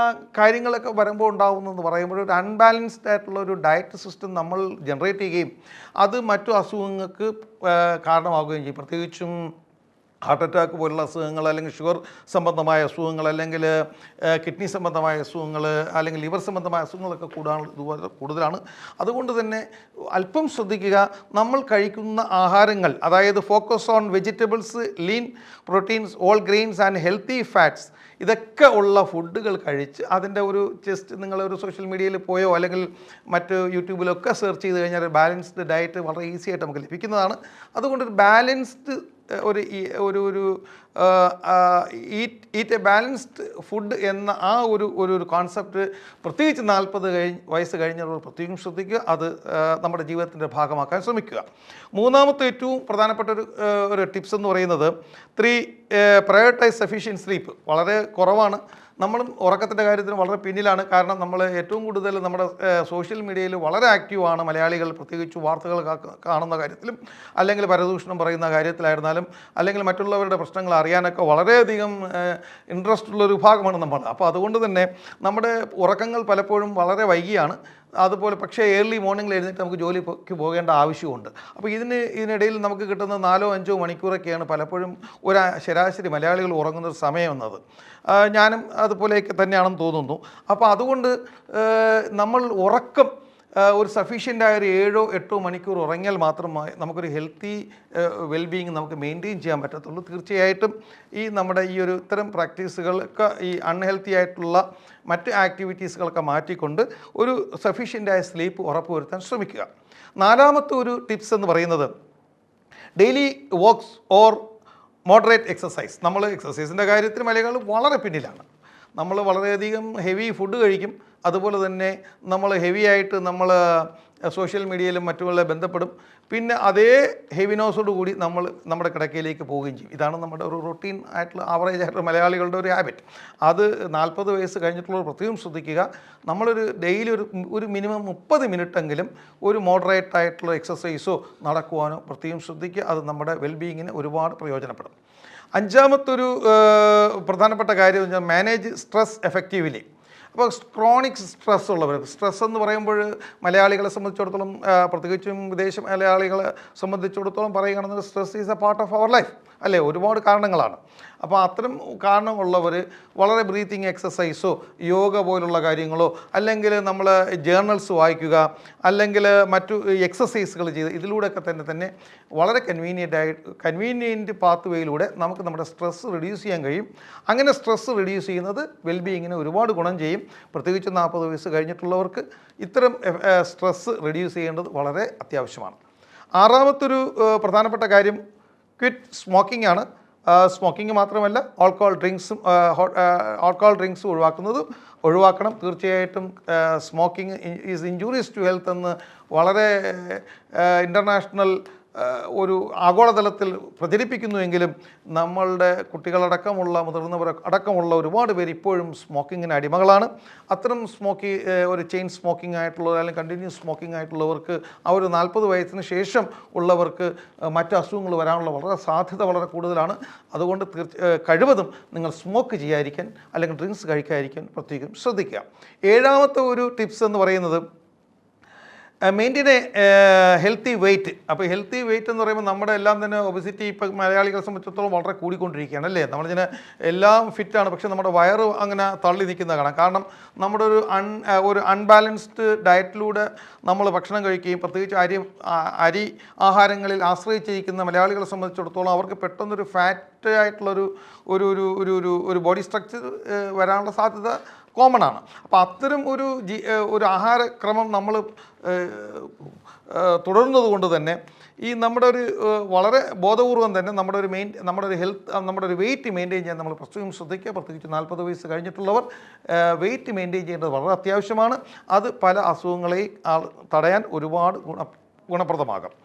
കാര്യങ്ങളൊക്കെ വരുമ്പോൾ ഉണ്ടാകുന്നതെന്ന് പറയുമ്പോൾ ഒരു അൺബാലൻസ്ഡ് ആയിട്ടുള്ള ഒരു ഡയറ്റ് സിസ്റ്റം നമ്മൾ ജനറേറ്റ് ചെയ്യുകയും അത് മറ്റു അസുഖങ്ങൾക്ക് കാരണമാവുകയും ചെയ്യും. പ്രത്യേകിച്ചും ഹാർട്ട് അറ്റാക്ക് പോലുള്ള അസുഖങ്ങൾ അല്ലെങ്കിൽ ഷുഗർ സംബന്ധമായ അസുഖങ്ങൾ അല്ലെങ്കിൽ കിഡ്നി സംബന്ധമായ അസുഖങ്ങൾ അല്ലെങ്കിൽ ലിവർ സംബന്ധമായ അസുഖങ്ങളൊക്കെ കൂടുതലാണ്. അതുകൊണ്ട് തന്നെ അല്പം ശ്രദ്ധിക്കുക. നമ്മൾ കഴിക്കുന്ന ആഹാരങ്ങൾ, അതായത് focus on vegetables, lean proteins, all grains and healthy fats, ഇതൊക്കെ ഉള്ള ഫുഡുകൾ കഴിച്ച് അതിൻ്റെ ഒരു ജസ്റ്റ് നിങ്ങളൊരു സോഷ്യൽ മീഡിയയിൽ പോയോ അല്ലെങ്കിൽ മറ്റ് യൂട്യൂബിലൊക്കെ സെർച്ച് ചെയ്ത് കഴിഞ്ഞാൽ ബാലൻസ്ഡ് ഡയറ്റ് വളരെ ഈസി ആയിട്ട് നമുക്ക് ലഭിക്കുന്നതാണ്. അതുകൊണ്ട് ഒരു balanced eat a balanced food എന്ന ഒരു കോൺസെപ്റ്റ് പ്രത്യേകിച്ച് 40 വയസ്സ് കഴിഞ്ഞവർ പ്രത്യേകം ശ്രദ്ധിക്കുക. അത് നമ്മുടെ ജീവിതത്തിൻ്റെ ഭാഗമാക്കാൻ ശ്രമിക്കുക. മൂന്നാമത്തെ ഏറ്റവും പ്രധാനപ്പെട്ട ഒരു ടിപ്സ് എന്ന് പറയുന്നത് 3 പ്രയോറിറ്റൈസ് സഫീഷ്യൻറ്റ് സ്ലീപ്പ്. വളരെ കുറവാണ്. നമ്മളും ഉറക്കത്തിൻ്റെ കാര്യത്തിന് വളരെ പിന്നിലാണ്. കാരണം നമ്മൾ ഏറ്റവും കൂടുതൽ നമ്മുടെ സോഷ്യൽ മീഡിയയിൽ വളരെ ആക്റ്റീവാണ് മലയാളികൾ. പ്രത്യേകിച്ച് വാർത്തകൾ കാണുന്ന കാര്യത്തിലും അല്ലെങ്കിൽ പരദൂഷണം പറയുന്ന കാര്യത്തിലായിരുന്നാലും അല്ലെങ്കിൽ മറ്റുള്ളവരുടെ പ്രശ്നങ്ങൾ അറിയാനൊക്കെ വളരെയധികം ഇൻട്രസ്റ്റ് ഉള്ളൊരു വിഭാഗമാണ് നമ്മൾ. അപ്പോൾ അതുകൊണ്ട് തന്നെ നമ്മുടെ ഉറക്കങ്ങൾ പലപ്പോഴും വളരെ വൈകിയാണ്. അതുപോലെ പക്ഷേ ഏർലി മോർണിംഗിൽ എഴുന്നേറ്റ് നമുക്ക് ജോലിക്ക് പോകേണ്ട ആവശ്യമുണ്ട്. അപ്പോൾ ഇതിനിടയിൽ നമുക്ക് കിട്ടുന്ന 4-5 മണിക്കൂറൊക്കെയാണ് പലപ്പോഴും ഒരു ശരാശരി മലയാളികൾ ഉറങ്ങുന്ന സമയം എന്നത്. ഞാനും അതുപോലെയൊക്കെ തന്നെയാണെന്ന് തോന്നുന്നു. അപ്പോൾ അതുകൊണ്ട് നമ്മൾ ഉറക്കം ഒരു സഫീഷ്യൻ്റായ ഒരു 7-8 മണിക്കൂർ ഉറങ്ങിയാൽ മാത്രമേ നമുക്കൊരു ഹെൽത്തി വെൽബീയിങ് നമുക്ക് മെയിൻറ്റെയിൻ ചെയ്യാൻ പറ്റത്തുള്ളൂ. തീർച്ചയായിട്ടും നമ്മുടെ ഇത്തരം പ്രാക്ടീസുകളൊക്കെ ഈ അൺഹെൽത്തി ആയിട്ടുള്ള മറ്റ് ആക്ടിവിറ്റീസുകളൊക്കെ മാറ്റിക്കൊണ്ട് ഒരു സഫീഷ്യൻ്റായ സ്ലീപ്പ് ഉറപ്പുവരുത്താൻ ശ്രമിക്കുക. നാലാമത്തെ ഒരു ടിപ്സ് എന്ന് പറയുന്നത് daily walks or moderate exercise. നമ്മൾ എക്സസൈസിൻ്റെ കാര്യത്തിൽ മലയാളികൾ വളരെ പിന്നിലാണ്. നമ്മൾ വളരെയധികം ഹെവി ഫുഡ് കഴിക്കും, അതുപോലെ തന്നെ നമ്മൾ ഹെവി ആയിട്ട് നമ്മൾ സോഷ്യൽ മീഡിയയിലും മറ്റുള്ള ബന്ധപ്പെടും. പിന്നെ അതേ ഹെവിനോസോട് കൂടി നമ്മൾ നമ്മുടെ കിടക്കയിലേക്ക് പോവുകയും ചെയ്യും. ഇതാണ് നമ്മുടെ ഒരു റൊട്ടീൻ ആയിട്ടുള്ള ആവറേജ് ആയിട്ടുള്ള മലയാളികളുടെ ഒരു ഹാബിറ്റ്. അത് 40 വയസ്സ് കഴിഞ്ഞിട്ടുള്ളവർ പ്രത്യേകം ശ്രദ്ധിക്കുക. നമ്മളൊരു ഡെയിലി ഒരു മിനിമം 30 മിനിറ്റെങ്കിലും ഒരു മോഡറേറ്റ് ആയിട്ടുള്ള എക്സസൈസോ നടക്കുവാനോ പ്രത്യേകം ശ്രദ്ധിക്കുക. അത് നമ്മുടെ വെൽബീയിങ്ങിന് ഒരുപാട് പ്രയോജനപ്പെടും. അഞ്ചാമത്തൊരു പ്രധാനപ്പെട്ട കാര്യം എന്ന് വെച്ചാൽ മാനേജ് സ്ട്രെസ് എഫക്റ്റീവ്ലി. അപ്പോൾ ക്രോണിക് സ്ട്രെസ് ഉള്ളവർ, സ്ട്രെസ് എന്ന് പറയുമ്പോൾ മലയാളികളെ സംബന്ധിച്ചിടത്തോളം, പ്രത്യേകിച്ചും വിദേശ മലയാളികളെ സംബന്ധിച്ചിടത്തോളം പറയുകയാണെന്ന് stress is a part of our life അല്ലേ, ഒരുപാട് കാരണങ്ങളാണ്. അപ്പോൾ അത്തരം കാരണമുള്ളവർ വളരെ ബ്രീത്തിങ് എക്സസൈസോ യോഗ പോലുള്ള കാര്യങ്ങളോ അല്ലെങ്കിൽ നമ്മൾ ജേർണൽസ് വായിക്കുക അല്ലെങ്കിൽ മറ്റു എക്സസൈസുകൾ ചെയ്ത് ഇതിലൂടെയൊക്കെ തന്നെ വളരെ കൺവീനിയൻറ്റ് പാത്ത് വേയിലൂടെ നമുക്ക് നമ്മുടെ സ്ട്രെസ് റിഡ്യൂസ് ചെയ്യാൻ കഴിയും. അങ്ങനെ സ്ട്രെസ് റിഡ്യൂസ് ചെയ്യുന്നത് വെൽബീയിങ്ങിന് ഒരുപാട് ഗുണം ചെയ്യും. പ്രത്യേകിച്ച് 40 വയസ്സ് കഴിഞ്ഞിട്ടുള്ളവർക്ക് ഇത്തരം സ്ട്രെസ് റിഡ്യൂസ് ചെയ്യേണ്ടത് വളരെ അത്യാവശ്യമാണ്. ആറാമത്തൊരു പ്രധാനപ്പെട്ട കാര്യം ക്വിറ്റ് സ്മോക്കിംഗ് ആണ്. സ്മോക്കിംഗ് മാത്രമല്ല ആൾക്കഹോൾ ഡ്രിങ്ക്സ് ഒഴിവാക്കണം. തീർച്ചയായിട്ടും smoking is injurious to health എന്ന് വളരെ ഇൻ്റർനാഷണൽ ഒരു ആഗോളതലത്തിൽ പ്രചരിപ്പിക്കുന്നുവെങ്കിലും നമ്മളുടെ കുട്ടികളടക്കമുള്ള മുതിർന്നവർ അടക്കമുള്ള ഒരുപാട് പേര് ഇപ്പോഴും സ്മോക്കിങ്ങിന് അടിമകളാണ്. അത്തരം ഒരു ചെയിൻ സ്മോക്കിംഗ് ആയിട്ടുള്ള അല്ലെങ്കിൽ കണ്ടിന്യൂസ് സ്മോക്കിംഗ് ആയിട്ടുള്ളവർക്ക് ആ ഒരു 40 വയസ്സിന് ശേഷം ഉള്ളവർക്ക് മറ്റ് അസുഖങ്ങൾ വരാനുള്ള സാധ്യത വളരെ കൂടുതലാണ്. അതുകൊണ്ട് കഴിവതും നിങ്ങൾ സ്മോക്ക് ചെയ്യാതിരിക്കാൻ അല്ലെങ്കിൽ ഡ്രിങ്ക്സ് കഴിക്കാതിരിക്കാൻ പ്രത്യേകം ശ്രദ്ധിക്കുക. ഏഴാമത്തെ ഒരു ടിപ്സ് എന്ന് പറയുന്നത് മെയിൻറ്റെയിൻ ഹെൽത്തി വെയ്റ്റ്. അപ്പോൾ ഹെൽത്തി വെയ്റ്റ് എന്ന് പറയുമ്പോൾ നമ്മുടെ എല്ലാം തന്നെ ഒബിസിറ്റി ഇപ്പോൾ മലയാളികളെ സംബന്ധിച്ചിടത്തോളം വളരെ കൂടിക്കൊണ്ടിരിക്കുകയാണ് അല്ലേ. നമ്മളിങ്ങനെ എല്ലാം ഫിറ്റാണ്, പക്ഷേ നമ്മുടെ വയറ് അങ്ങനെ തള്ളി നിൽക്കുന്ന കാണാം. കാരണം നമ്മുടെ ഒരു അൺബാലൻസ്ഡ് ഡയറ്റിലൂടെ നമ്മൾ ഭക്ഷണം കഴിക്കുകയും പ്രത്യേകിച്ച് അരി ആഹാരങ്ങളിൽ ആശ്രയിച്ചിരിക്കുന്ന മലയാളികളെ സംബന്ധിച്ചിടത്തോളം അവർക്ക് പെട്ടെന്നൊരു ഫാറ്റ് ആയിട്ടുള്ളൊരു ഒരു ബോഡി സ്ട്രക്ചർ വരാനുള്ള സാധ്യത കോമൺ ആണ്. അപ്പോൾ അത്തരം ഒരു ആഹാരക്രമം നമ്മൾ തുടരുന്നത് കൊണ്ട് തന്നെ ഈ നമ്മുടെ വളരെ ബോധപൂർവം തന്നെ നമ്മുടെ ഒരു വെയിറ്റ് മെയിൻറ്റെയിൻ ചെയ്യാൻ നമ്മൾ പ്രത്യേകം ശ്രദ്ധിക്കുക. പ്രത്യേകിച്ച് 40 വയസ്സ് കഴിഞ്ഞിട്ടുള്ളവർ വെയിറ്റ് മെയിൻറ്റെയിൻ ചെയ്യേണ്ടത് വളരെ അത്യാവശ്യമാണ്. അത് പല അസുഖങ്ങളെയും തടയാൻ ഒരുപാട് ഗുണപ്രദമാകും.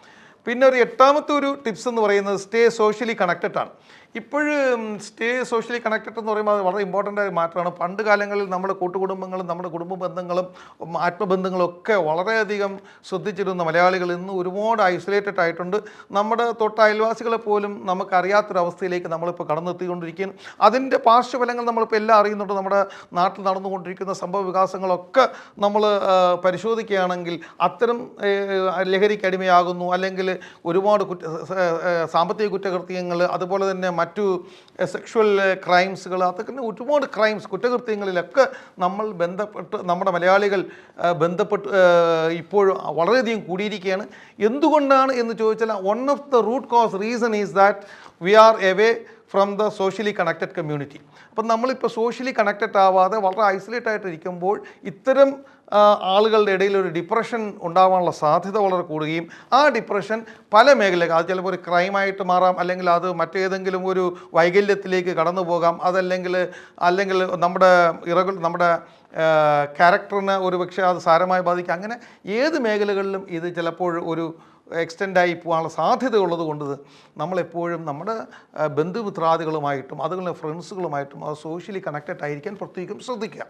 പിന്നെ ഒരു എട്ടാമത്തെ ഒരു ടിപ്സ് എന്ന് പറയുന്നത് സ്റ്റേ സോഷ്യലി കണക്റ്റഡ് ആണ്. ഇപ്പോഴും സ്റ്റേ സോഷ്യലി കണക്റ്റഡ് എന്ന് പറയുമ്പോൾ അത് വളരെ ഇമ്പോർട്ടൻ്റ് ആയ മാറ്ററാണ്. പണ്ട് കാലങ്ങളിൽ നമ്മുടെ കൂട്ടുകുടുംബങ്ങളും നമ്മുടെ കുടുംബ ബന്ധങ്ങളും ആത്മബന്ധങ്ങളും ഒക്കെ വളരെയധികം ശ്രദ്ധിച്ചിരുന്ന മലയാളികൾ ഇന്ന് ഒരുപാട് ഐസൊലേറ്റഡ് ആയിട്ടുണ്ട്. നമ്മുടെ അയൽവാസികളെ പോലും നമുക്കറിയാത്തൊരവസ്ഥയിലേക്ക് നമ്മളിപ്പോൾ കടന്നെത്തിക്കൊണ്ടിരിക്കുകയാണ്. അതിൻ്റെ പാർശ്വഫലങ്ങൾ നമ്മളിപ്പോൾ എല്ലാം അറിയുന്നുണ്ട്. നമ്മുടെ നാട്ടിൽ നടന്നുകൊണ്ടിരിക്കുന്ന സംഭവ വികാസങ്ങളൊക്കെ നമ്മൾ പരിശോധിക്കുകയാണെങ്കിൽ അത്തരം ലഹരിക്ക് അടിമയാകുന്നു, അല്ലെങ്കിൽ ഒരുപാട് സാമ്പത്തിക കുറ്റകൃത്യങ്ങൾ, അതുപോലെ തന്നെ മറ്റു സെക്ഷുവൽ ക്രൈംസുകൾ, അതൊക്കെ ഒരുപാട് കുറ്റകൃത്യങ്ങളിലൊക്കെ നമ്മുടെ മലയാളികൾ ബന്ധപ്പെട്ട് ഇപ്പോഴും വളരെയധികം കൂടിയിരിക്കുകയാണ്. എന്തുകൊണ്ടാണ് എന്ന് ചോദിച്ചാൽ one of the root cause reason is that we are away from the socially connected community. അപ്പം നമ്മളിപ്പോൾ സോഷ്യലി കണക്റ്റഡ് ആവാതെ വളരെ ഐസൊലേറ്റ് ആയിട്ടിരിക്കുമ്പോൾ ഇത്തരം ആളുകളുടെ ഇടയിൽ ഒരു ഡിപ്രഷൻ ഉണ്ടാകാനുള്ള സാധ്യത വളരെ കൂടുകയും ആ ഡിപ്രഷൻ പല മേഖലകൾ, അത് ചിലപ്പോൾ ഒരു ക്രൈമായിട്ട് മാറാം, അല്ലെങ്കിൽ അത് മറ്റേതെങ്കിലും ഒരു വൈകല്യത്തിലേക്ക് കടന്നു പോകാം, അല്ലെങ്കിൽ നമ്മുടെ ക്യാരക്ടറിന് ഒരുപക്ഷെ അത് സാരമായി ബാധിക്കും. അങ്ങനെ ഏത് മേഖലകളിലും ഇത് ചിലപ്പോൾ ഒരു എക്സ്റ്റെൻഡായി പോകാനുള്ള സാധ്യത ഉള്ളത് കൊണ്ട് നമ്മളെപ്പോഴും നമ്മുടെ ബന്ധുമിത്രാദികളുമായിട്ടും അതുപോലെ ഫ്രണ്ട്സുകളുമായിട്ടും അത് സോഷ്യലി കണക്റ്റഡ് ആയിരിക്കാൻ പ്രത്യേകം ശ്രദ്ധിക്കുക.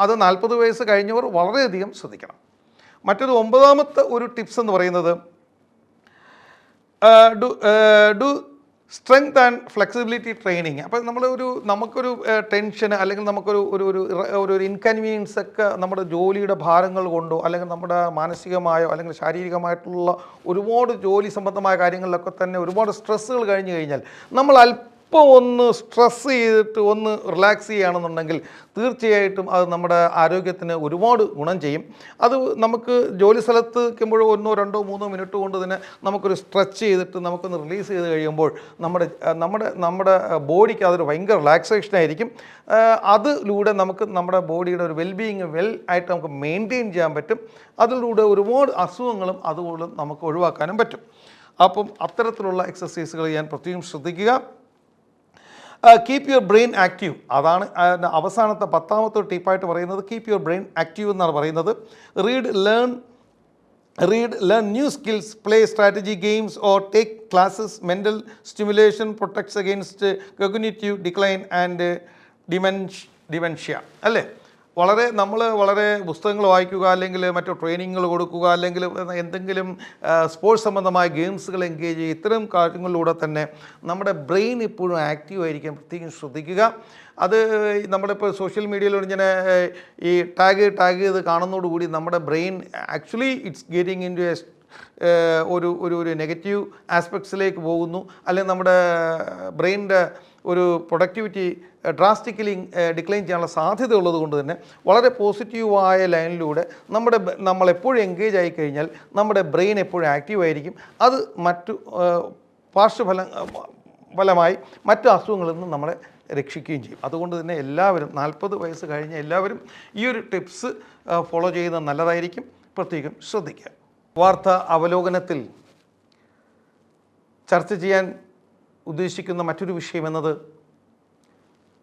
അത് 40 വയസ്സ് കഴിഞ്ഞവർ വളരെയധികം ശ്രദ്ധിക്കണം. മറ്റൊരു 9ാമത്തെ ഒരു ടിപ്സ് എന്ന് പറയുന്നത് do strength and flexibility training. അപ്പോൾ നമുക്കൊരു ടെൻഷൻ അല്ലെങ്കിൽ നമുക്കൊരു ഇൻകൺവീനിയൻസ് ഒക്കെ നമ്മുടെ ജോലിയുടെ ഭാരങ്ങൾ കൊണ്ടോ അല്ലെങ്കിൽ നമ്മുടെ മാനസികമായോ അല്ലെങ്കിൽ ശാരീരികമായിട്ടുള്ള ഒരുപാട് ജോലി സംബന്ധമായ കാര്യങ്ങളിലൊക്കെ തന്നെ ഒരുപാട് സ്ട്രെസ്സുകൾ കഴിഞ്ഞു കഴിഞ്ഞാൽ നമ്മൾ ഇപ്പോൾ ഒന്ന് സ്ട്രെസ് ചെയ്തിട്ട് ഒന്ന് റിലാക്സ് ചെയ്യുകയാണെന്നുണ്ടെങ്കിൽ തീർച്ചയായിട്ടും അത് നമ്മുടെ ആരോഗ്യത്തിന് ഒരുപാട് ഗുണം ചെയ്യും. അത് നമുക്ക് ജോലി സ്ഥലത്ത് നിൽക്കുമ്പോൾ 1, 2, 3 മിനിറ്റ് കൊണ്ട് തന്നെ നമുക്കൊരു സ്ട്രെച്ച് ചെയ്തിട്ട് നമുക്കൊന്ന് റിലീസ് ചെയ്ത് കഴിയുമ്പോൾ നമ്മുടെ ബോഡിക്ക് അതൊരു ഭയങ്കര റിലാക്സേഷൻ ആയിരിക്കും. അതിലൂടെ നമുക്ക് നമ്മുടെ ബോഡിയുടെ ഒരു വെൽബീയിങ് ആയിട്ട് നമുക്ക് മെയിൻറ്റെയിൻ ചെയ്യാൻ പറ്റും. അതിലൂടെ ഒരുപാട് അസുഖങ്ങളും അതുപോലെ നമുക്ക് ഒഴിവാക്കാനും പറ്റും. അപ്പം അത്തരത്തിലുള്ള എക്സസൈസുകൾ ചെയ്യാൻ പ്രത്യേകം ശ്രദ്ധിക്കുക. Keep your brain active. അതാണ് അവസാനത്തെ 10ാമത്തെ ടിപ്പായിട്ട് പറയുന്നത്. കീപ്പ് യുവർ ബ്രെയിൻ ആക്റ്റീവ് എന്നാണ് പറയുന്നത്. Read learn new skills, play strategy games or take classes. Mental stimulation protects against cognitive decline and dementia. അല്ലേ? വളരെ പുസ്തകങ്ങൾ വായിക്കുക, അല്ലെങ്കിൽ മറ്റു ട്രെയിനിങ്ങുകൾ കൊടുക്കുക, അല്ലെങ്കിൽ എന്തെങ്കിലും സ്പോർട്സ് സംബന്ധമായ ഗെയിംസുകൾ എൻഗേജ് ചെയ്യുക. ഇത്തരം കാര്യങ്ങളിലൂടെ തന്നെ നമ്മുടെ ബ്രെയിൻ എപ്പോഴും ആക്റ്റീവ് ആയിരിക്കാൻ പ്രത്യേകം ശ്രദ്ധിക്കുക. അത് നമ്മളിപ്പോൾ സോഷ്യൽ മീഡിയയിൽ ഇങ്ങനെ ഈ ടാഗ് ചെയ്ത് കാണുന്നതോടുകൂടി നമ്മുടെ brain actually it's getting into ഒരു നെഗറ്റീവ് ആസ്പെക്ട്സിലേക്ക് പോകുന്നു. അല്ലെങ്കിൽ നമ്മുടെ ബ്രെയിനിൻ്റെ ഒരു പ്രൊഡക്ടിവിറ്റി ഡ്രാസ്റ്റിക്കലി ഡിക്ലൈൻ ചെയ്യാനുള്ള സാധ്യത ഉള്ളത് കൊണ്ട് തന്നെ വളരെ പോസിറ്റീവായ ലൈനിലൂടെ നമ്മളെപ്പോഴും എൻഗേജ് ആയി കഴിഞ്ഞാൽ നമ്മുടെ ബ്രെയിൻ എപ്പോഴും ആക്റ്റീവ് ആയിരിക്കും. അത് മറ്റു ഫലമായി മറ്റു അസുഖങ്ങളിൽ നിന്ന് നമ്മളെ രക്ഷിക്കുകയും ചെയ്യും. അതുകൊണ്ട് തന്നെ എല്ലാവരും 40 വയസ്സ് കഴിഞ്ഞ എല്ലാവരും ഈ ഒരു ടിപ്സ് ഫോളോ ചെയ്യുന്നത് നല്ലതായിരിക്കും. പ്രത്യേകം ശ്രദ്ധിക്കുക. വാർത്താ അവലോകനത്തിൽ ചർച്ച ചെയ്യാൻ ഉദ്ദേശിക്കുന്ന മറ്റൊരു വിഷയമെന്നത്,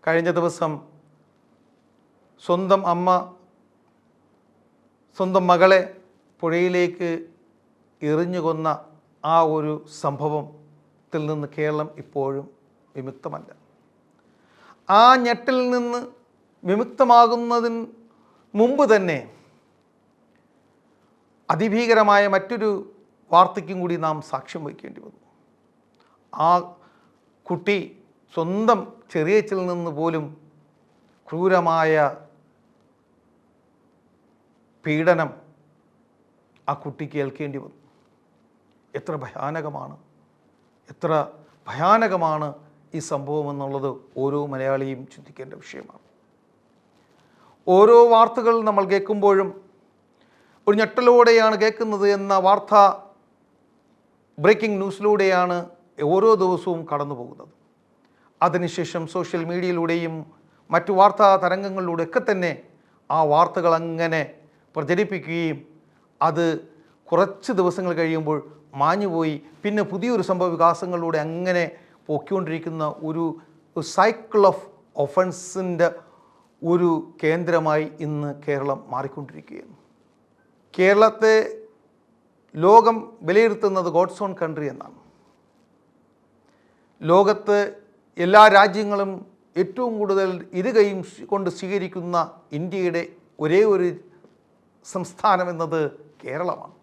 കഴിഞ്ഞ ദിവസം സ്വന്തം അമ്മ സ്വന്തം മകളെ പുഴയിലേക്ക് എറിഞ്ഞു കൊന്ന ആ ഒരു സംഭവത്തിൽ നിന്ന് കേരളം ഇപ്പോഴും വിമുക്തമല്ല. ആ ഞെട്ടിൽ നിന്ന് വിമുക്തമാകുന്നതിന് മുമ്പ് തന്നെ അതിഭീകരമായ മറ്റൊരു വാർത്തയ്ക്കും കൂടി നാം സാക്ഷ്യം വഹിക്കേണ്ടി വന്നു. ആ കുട്ടി സ്വന്തം ചെറിയച്ഛൽ നിന്ന് പോലും ക്രൂരമായ പീഡനം ആ കുട്ടിക്ക് ഏൽക്കേണ്ടി വന്നു. എത്ര ഭയാനകമാണ് ഈ സംഭവം എന്നുള്ളത് ഓരോ മലയാളിയും ചിന്തിക്കേണ്ട വിഷയമാണ്. ഓരോ വാർത്തകൾ നമ്മൾ കേൾക്കുമ്പോഴും ഒരു ഞെട്ടലോടെയാണ് കേൾക്കുന്നത് എന്ന വാർത്ത ബ്രേക്കിംഗ് ന്യൂസിലൂടെയാണ് ഓരോ ദിവസവും കടന്നു പോകുന്നത്. അതിനുശേഷം സോഷ്യൽ മീഡിയയിലൂടെയും മറ്റു വാർത്താ തരംഗങ്ങളിലൂടെയൊക്കെ തന്നെ ആ വാർത്തകൾ അങ്ങനെ പ്രചരിപ്പിക്കുകയും അത് കുറച്ച് ദിവസങ്ങൾ കഴിയുമ്പോൾ മാഞ്ഞുപോയി പിന്നെ പുതിയൊരു സംഭവ വികാസങ്ങളിലൂടെ അങ്ങനെ പോയിക്കൊണ്ടിരിക്കുന്ന ഒരു സൈക്കിൾ ഓഫ് ഒഫൻസിൻ്റെ ഒരു കേന്ദ്രമായി ഇന്ന് കേരളം മാറിക്കൊണ്ടിരിക്കുകയാണ്. കേരളത്തെ ലോകം വിലയിരുത്തുന്നത് ഗോഡ്സ് ഓൺ കൺട്രി എന്നാണ്. ലോകത്ത് എല്ലാ രാജ്യങ്ങളും ഏറ്റവും കൂടുതൽ ഇരുകൈയും കൊണ്ട് സ്വീകരിക്കുന്ന ഇന്ത്യയുടെ ഒരേ ഒരു സംസ്ഥാനം എന്നത് കേരളമാണ്.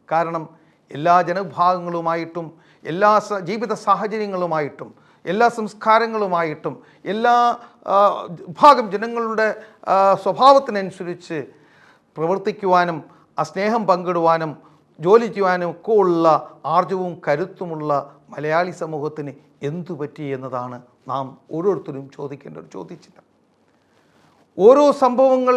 കാരണം എല്ലാ ജനവിഭാഗങ്ങളുമായിട്ടും എല്ലാ ജീവിത സാഹചര്യങ്ങളുമായിട്ടും എല്ലാ സംസ്കാരങ്ങളുമായിട്ടും എല്ലാ വിഭാഗം ജനങ്ങളുടെ സ്വഭാവത്തിനനുസരിച്ച് പ്രവർത്തിക്കുവാനും ആ സ്നേഹം പങ്കിടുവാനും ജോലി ചെയ്യാനും ഒക്കെ ഉള്ള ആർജവും കരുത്തുമുള്ള മലയാളി സമൂഹത്തിന് എന്തു പറ്റി എന്നതാണ് നാം ഓരോരുത്തരും ചോദിക്കേണ്ട ഒരു ചോദ്യചിഹ്നം. ഓരോ സംഭവങ്ങൾ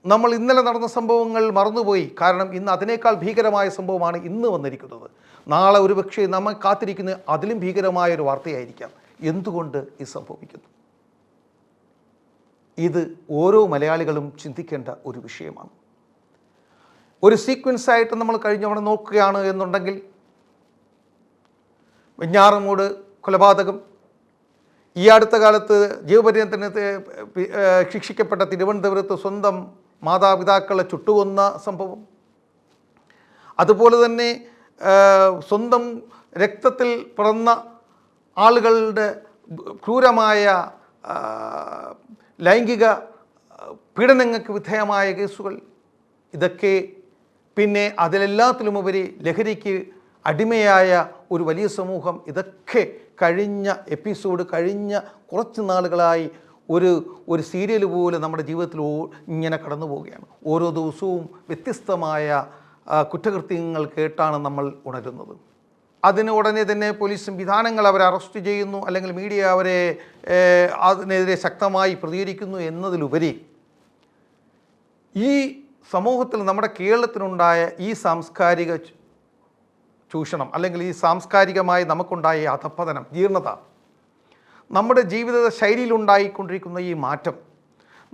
നമ്മൾ ഇന്നലെ നടന്ന സംഭവങ്ങൾ മറന്നുപോയി. കാരണം ഇന്ന് അതിനേക്കാൾ ഭീകരമായ സംഭവമാണ് ഇന്ന് വന്നിരിക്കുന്നത്. നാളെ ഒരുപക്ഷെ നമ്മൾ കാത്തിരിക്കുന്ന അതിലും ഭീകരമായൊരു വാർത്തയായിരിക്കാം. എന്തുകൊണ്ട് ഇത് സംഭവിക്കുന്നു? ഇത് ഓരോ മലയാളികളും ചിന്തിക്കേണ്ട ഒരു വിഷയമാണ്. ഒരു സീക്വൻസായിട്ട് നമ്മൾ കഴിഞ്ഞവിടെ നോക്കുകയാണ് എന്നുണ്ടെങ്കിൽ, വെഞ്ഞാറമൂട് കൊലപാതകം, ഈ അടുത്ത കാലത്ത് ജീവപര്യന്തത്തിന് ശിക്ഷിക്കപ്പെട്ട തിരുവനന്തപുരത്ത് സ്വന്തം മാതാപിതാക്കളെ ചുട്ടുകൊന്ന സംഭവം, അതുപോലെ തന്നെ സ്വന്തം രക്തത്തിൽ പിറന്ന ആളുകളുടെ ക്രൂരമായ ലൈംഗിക പീഡനങ്ങൾക്ക് വിധേയമായ കേസുകൾ, ഇതൊക്കെ പിന്നെ അതിലെല്ലാത്തിലുമുപരി ലഹരിക്ക് അടിമയായ ഒരു വലിയ സമൂഹം, ഇതൊക്കെ കഴിഞ്ഞ കുറച്ച് നാളുകളായി ഒരു സീരിയൽ പോലെ നമ്മുടെ ജീവിതത്തിൽ ഇങ്ങനെ കടന്നു പോവുകയാണ്. ഓരോ ദിവസവും വ്യത്യസ്തമായ കുറ്റകൃത്യങ്ങൾ കേട്ടാണ് നമ്മൾ ഉണരുന്നത്. അതിന് ഉടനെ തന്നെ പോലീസ് സംവിധാനങ്ങൾ അവരെ അറസ്റ്റ് ചെയ്യുന്നു, അല്ലെങ്കിൽ മീഡിയ അതിനെതിരെ ശക്തമായി പ്രതികരിക്കുന്നു എന്നതിലുപരി ഈ സമൂഹത്തിൽ നമ്മുടെ കേരളത്തിനുണ്ടായ ഈ സാംസ്കാരിക ചൂഷണം, അല്ലെങ്കിൽ ഈ സാംസ്കാരികമായി നമുക്കുണ്ടായ അധപ്പതനം, ജീർണത, നമ്മുടെ ജീവിത ശൈലിയിലുണ്ടായിക്കൊണ്ടിരിക്കുന്ന ഈ മാറ്റം,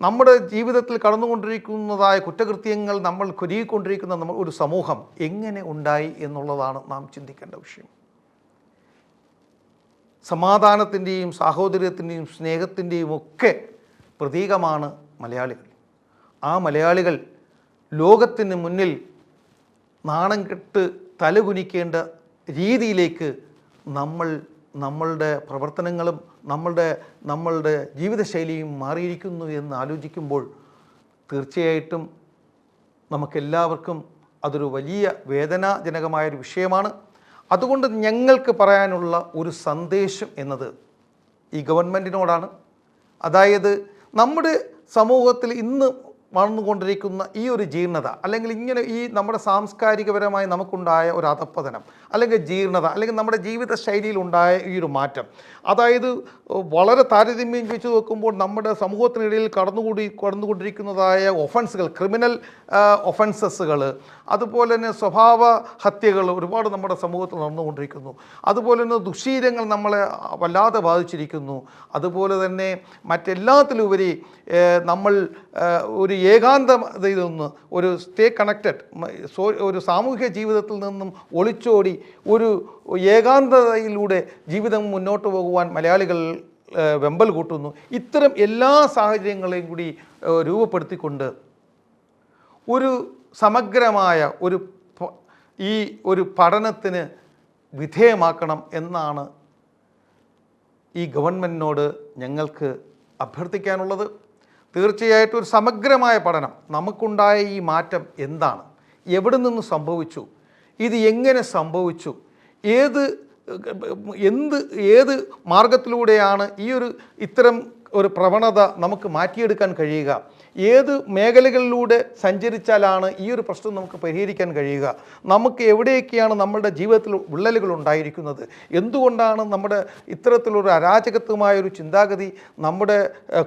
നമ്മുടെ ജീവിതത്തിൽ കടന്നുകൊണ്ടിരിക്കുന്നതായ കുറ്റകൃത്യങ്ങൾ നമ്മൾ കുരുകിക്കൊണ്ടിരിക്കുന്ന ഒരു സമൂഹം എങ്ങനെ ഉണ്ടായി എന്നുള്ളതാണ് നാം ചിന്തിക്കേണ്ട വിഷയം. സമാധാനത്തിൻ്റെയും സാഹോദര്യത്തിൻ്റെയും സ്നേഹത്തിൻ്റെയും ഒക്കെ പ്രതീകമാണ് മലയാളികൾ. ആ മലയാളികൾ ലോകത്തിന് മുന്നിൽ നാണം കെട്ട് തലകുനിക്കേണ്ട രീതിയിലേക്ക് നമ്മളുടെ പ്രവർത്തനങ്ങളും നമ്മളുടെ ജീവിതശൈലിയും മാറിയിരിക്കുന്നു എന്ന് ആലോചിക്കുമ്പോൾ തീർച്ചയായിട്ടും നമുക്കെല്ലാവർക്കും അതൊരു വലിയ വേദനാജനകമായൊരു വിഷയമാണ്. അതുകൊണ്ട് ഞങ്ങൾക്ക് പറയാനുള്ള ഒരു സന്ദേശം എന്നത് ഈ ഗവൺമെൻറ്റിനോടാണ്. അതായത് നമ്മുടെ സമൂഹത്തിൽ ഇന്ന് വളർന്നുകൊണ്ടിരിക്കുന്ന ഈ ഒരു ജീർണത, അല്ലെങ്കിൽ ഇങ്ങനെ ഈ നമ്മുടെ സാംസ്കാരികപരമായി നമുക്കുണ്ടായ ഒരു അധപ്പതനം, അല്ലെങ്കിൽ ജീർണത, അല്ലെങ്കിൽ നമ്മുടെ ജീവിത ശൈലിയിലുണ്ടായ ഈ ഒരു മാറ്റം, അതായത് വളരെ താരതമ്യം വെച്ച് നോക്കുമ്പോൾ നമ്മുടെ സമൂഹത്തിനിടയിൽ കടന്നുകൊണ്ടിരിക്കുന്നതായ ഒഫൻസുകൾ, ക്രിമിനൽ ഒഫൻസസുകൾ, അതുപോലെ തന്നെ സ്വഭാവ ഹത്യകൾ ഒരുപാട് നമ്മുടെ സമൂഹത്തിൽ നടന്നുകൊണ്ടിരിക്കുന്നു. അതുപോലെ തന്നെ ദുശ്ശീലങ്ങൾ നമ്മളെ വല്ലാതെ ബാധിച്ചിരിക്കുന്നു. അതുപോലെ തന്നെ മറ്റെല്ലാത്തിലുപരി നമ്മൾ ഒരു ഏകാന്തതയിൽ നിന്ന് ഒരു സ്റ്റേ കണക്റ്റഡ്, ഒരു സാമൂഹിക ജീവിതത്തിൽ നിന്നും ഒളിച്ചോടി ഒരു ഏകാന്തതയിലൂടെ ജീവിതം മുന്നോട്ട് പോകുവാൻ മലയാളികൾ വെമ്പൽ കൂട്ടുന്നു. ഇത്തരം എല്ലാ സാഹചര്യങ്ങളെയും കൂടി രൂപപ്പെടുത്തിക്കൊണ്ട് ഒരു സമഗ്രമായ ഒരു പഠനത്തിന് വിധേയമാക്കണം എന്നാണ് ഈ ഗവൺമെൻറ്റിനോട് ഞങ്ങൾക്ക് അഭ്യർത്ഥിക്കാനുള്ളത്. തീർച്ചയായിട്ടും ഒരു സമഗ്രമായ പഠനം, നമുക്കുണ്ടായ ഈ മാറ്റം എന്താണ്, എവിടെ നിന്ന് സംഭവിച്ചു, ഇത് എങ്ങനെ സംഭവിച്ചു, ഏത് മാർഗത്തിലൂടെയാണ് ഇത്തരം ഒരു പ്രവണത നമുക്ക് മാറ്റിയെടുക്കാൻ കഴിയുക, ഏത് മേഖലകളിലൂടെ സഞ്ചരിച്ചാലാണ് ഈ ഒരു പ്രശ്നം നമുക്ക് പരിഹരിക്കാൻ കഴിയുക, നമുക്ക് എവിടെയൊക്കെയാണ് നമ്മളുടെ ജീവിതത്തിൽ വിള്ളലുകൾ ഉണ്ടായിരിക്കുന്നത്, എന്തുകൊണ്ടാണ് നമ്മുടെ ഇത്തരത്തിലൊരു അരാജകത്വമായൊരു ചിന്താഗതി നമ്മുടെ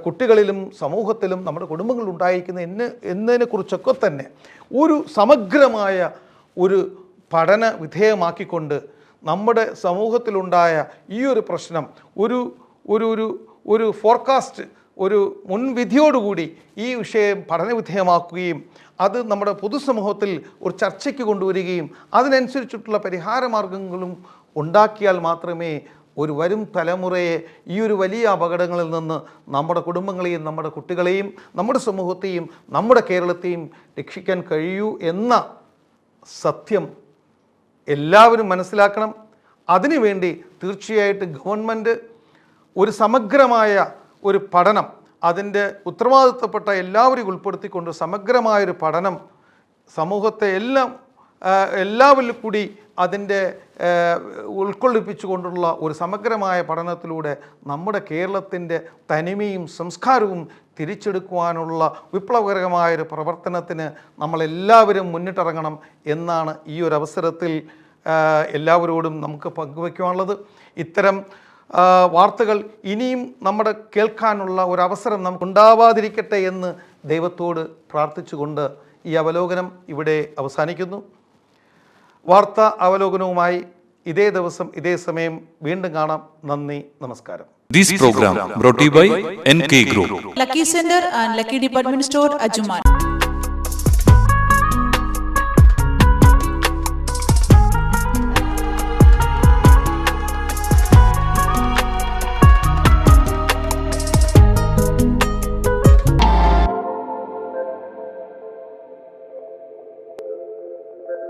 കുട്ടികളിലും സമൂഹത്തിലും നമ്മുടെ കുടുംബങ്ങളിലും ഉണ്ടായിരിക്കുന്നത് എന്നതിനെക്കുറിച്ചൊക്കെ തന്നെ ഒരു സമഗ്രമായ ഒരു പഠന വിധേയമാക്കിക്കൊണ്ട് നമ്മുടെ സമൂഹത്തിലുണ്ടായ ഈ ഒരു പ്രശ്നം ഒരു ഫോർകാസ്റ്റ്, ഒരു മുൻവിധിയോടുകൂടി ഈ വിഷയം പഠനവിധേയമാക്കുകയും അത് നമ്മുടെ പൊതുസമൂഹത്തിൽ ഒരു ചർച്ചയ്ക്ക് കൊണ്ടുവരികയും അതിനനുസരിച്ചിട്ടുള്ള പരിഹാരമാർഗങ്ങളും ഉണ്ടാക്കിയാൽ മാത്രമേ ഒരു വരും തലമുറയെ ഈ ഒരു വലിയ അപകടങ്ങളിൽ നിന്ന് നമ്മുടെ കുടുംബങ്ങളെയും നമ്മുടെ കുട്ടികളെയും നമ്മുടെ സമൂഹത്തെയും നമ്മുടെ കേരളത്തെയും രക്ഷിക്കാൻ കഴിയൂ എന്ന സത്യം എല്ലാവരും മനസ്സിലാക്കണം. അതിനുവേണ്ടി തീർച്ചയായിട്ടും ഗവൺമെൻറ് ഒരു സമഗ്രമായ ഒരു പഠനം, അതിൻ്റെ ഉത്തരവാദിത്തപ്പെട്ട എല്ലാവരെയും ഉൾപ്പെടുത്തിക്കൊണ്ട് സമഗ്രമായൊരു പഠനം സമൂഹത്തെ എല്ലാവരിലും കൂടി അതിൻ്റെ ഉൾക്കൊള്ളിപ്പിച്ചുകൊണ്ടുള്ള ഒരു സമഗ്രമായ പഠനത്തിലൂടെ നമ്മുടെ കേരളത്തിൻ്റെ തനിമയും സംസ്കാരവും തിരിച്ചെടുക്കുവാനുള്ള വിപ്ലവകരമായൊരു പ്രവർത്തനത്തിന് നമ്മളെല്ലാവരും മുന്നിട്ടിറങ്ങണം എന്നാണ് ഈ ഒരു അവസരത്തിൽ എല്ലാവരോടും നമുക്ക് പങ്കുവയ്ക്കുവാനുള്ളത്. ഇത്തരം വാർത്തകൾ ഇനിയും നമ്മുടെ കേൾക്കാനുള്ള ഒരവസരം നമുക്കുണ്ടാവാതിരിക്കട്ടെ എന്ന് ദൈവത്തോട് പ്രാർത്ഥിച്ചുകൊണ്ട് ഈ അവലോകനം ഇവിടെ അവസാനിക്കുന്നു. വാർത്താ അവലോകനവുമായി ഇതേ ദിവസം ഇതേ സമയം വീണ്ടും കാണാം. നന്ദി, നമസ്കാരം. This program brought to you by NK Group, Lucky Center and Lucky Department Store, Ajuman.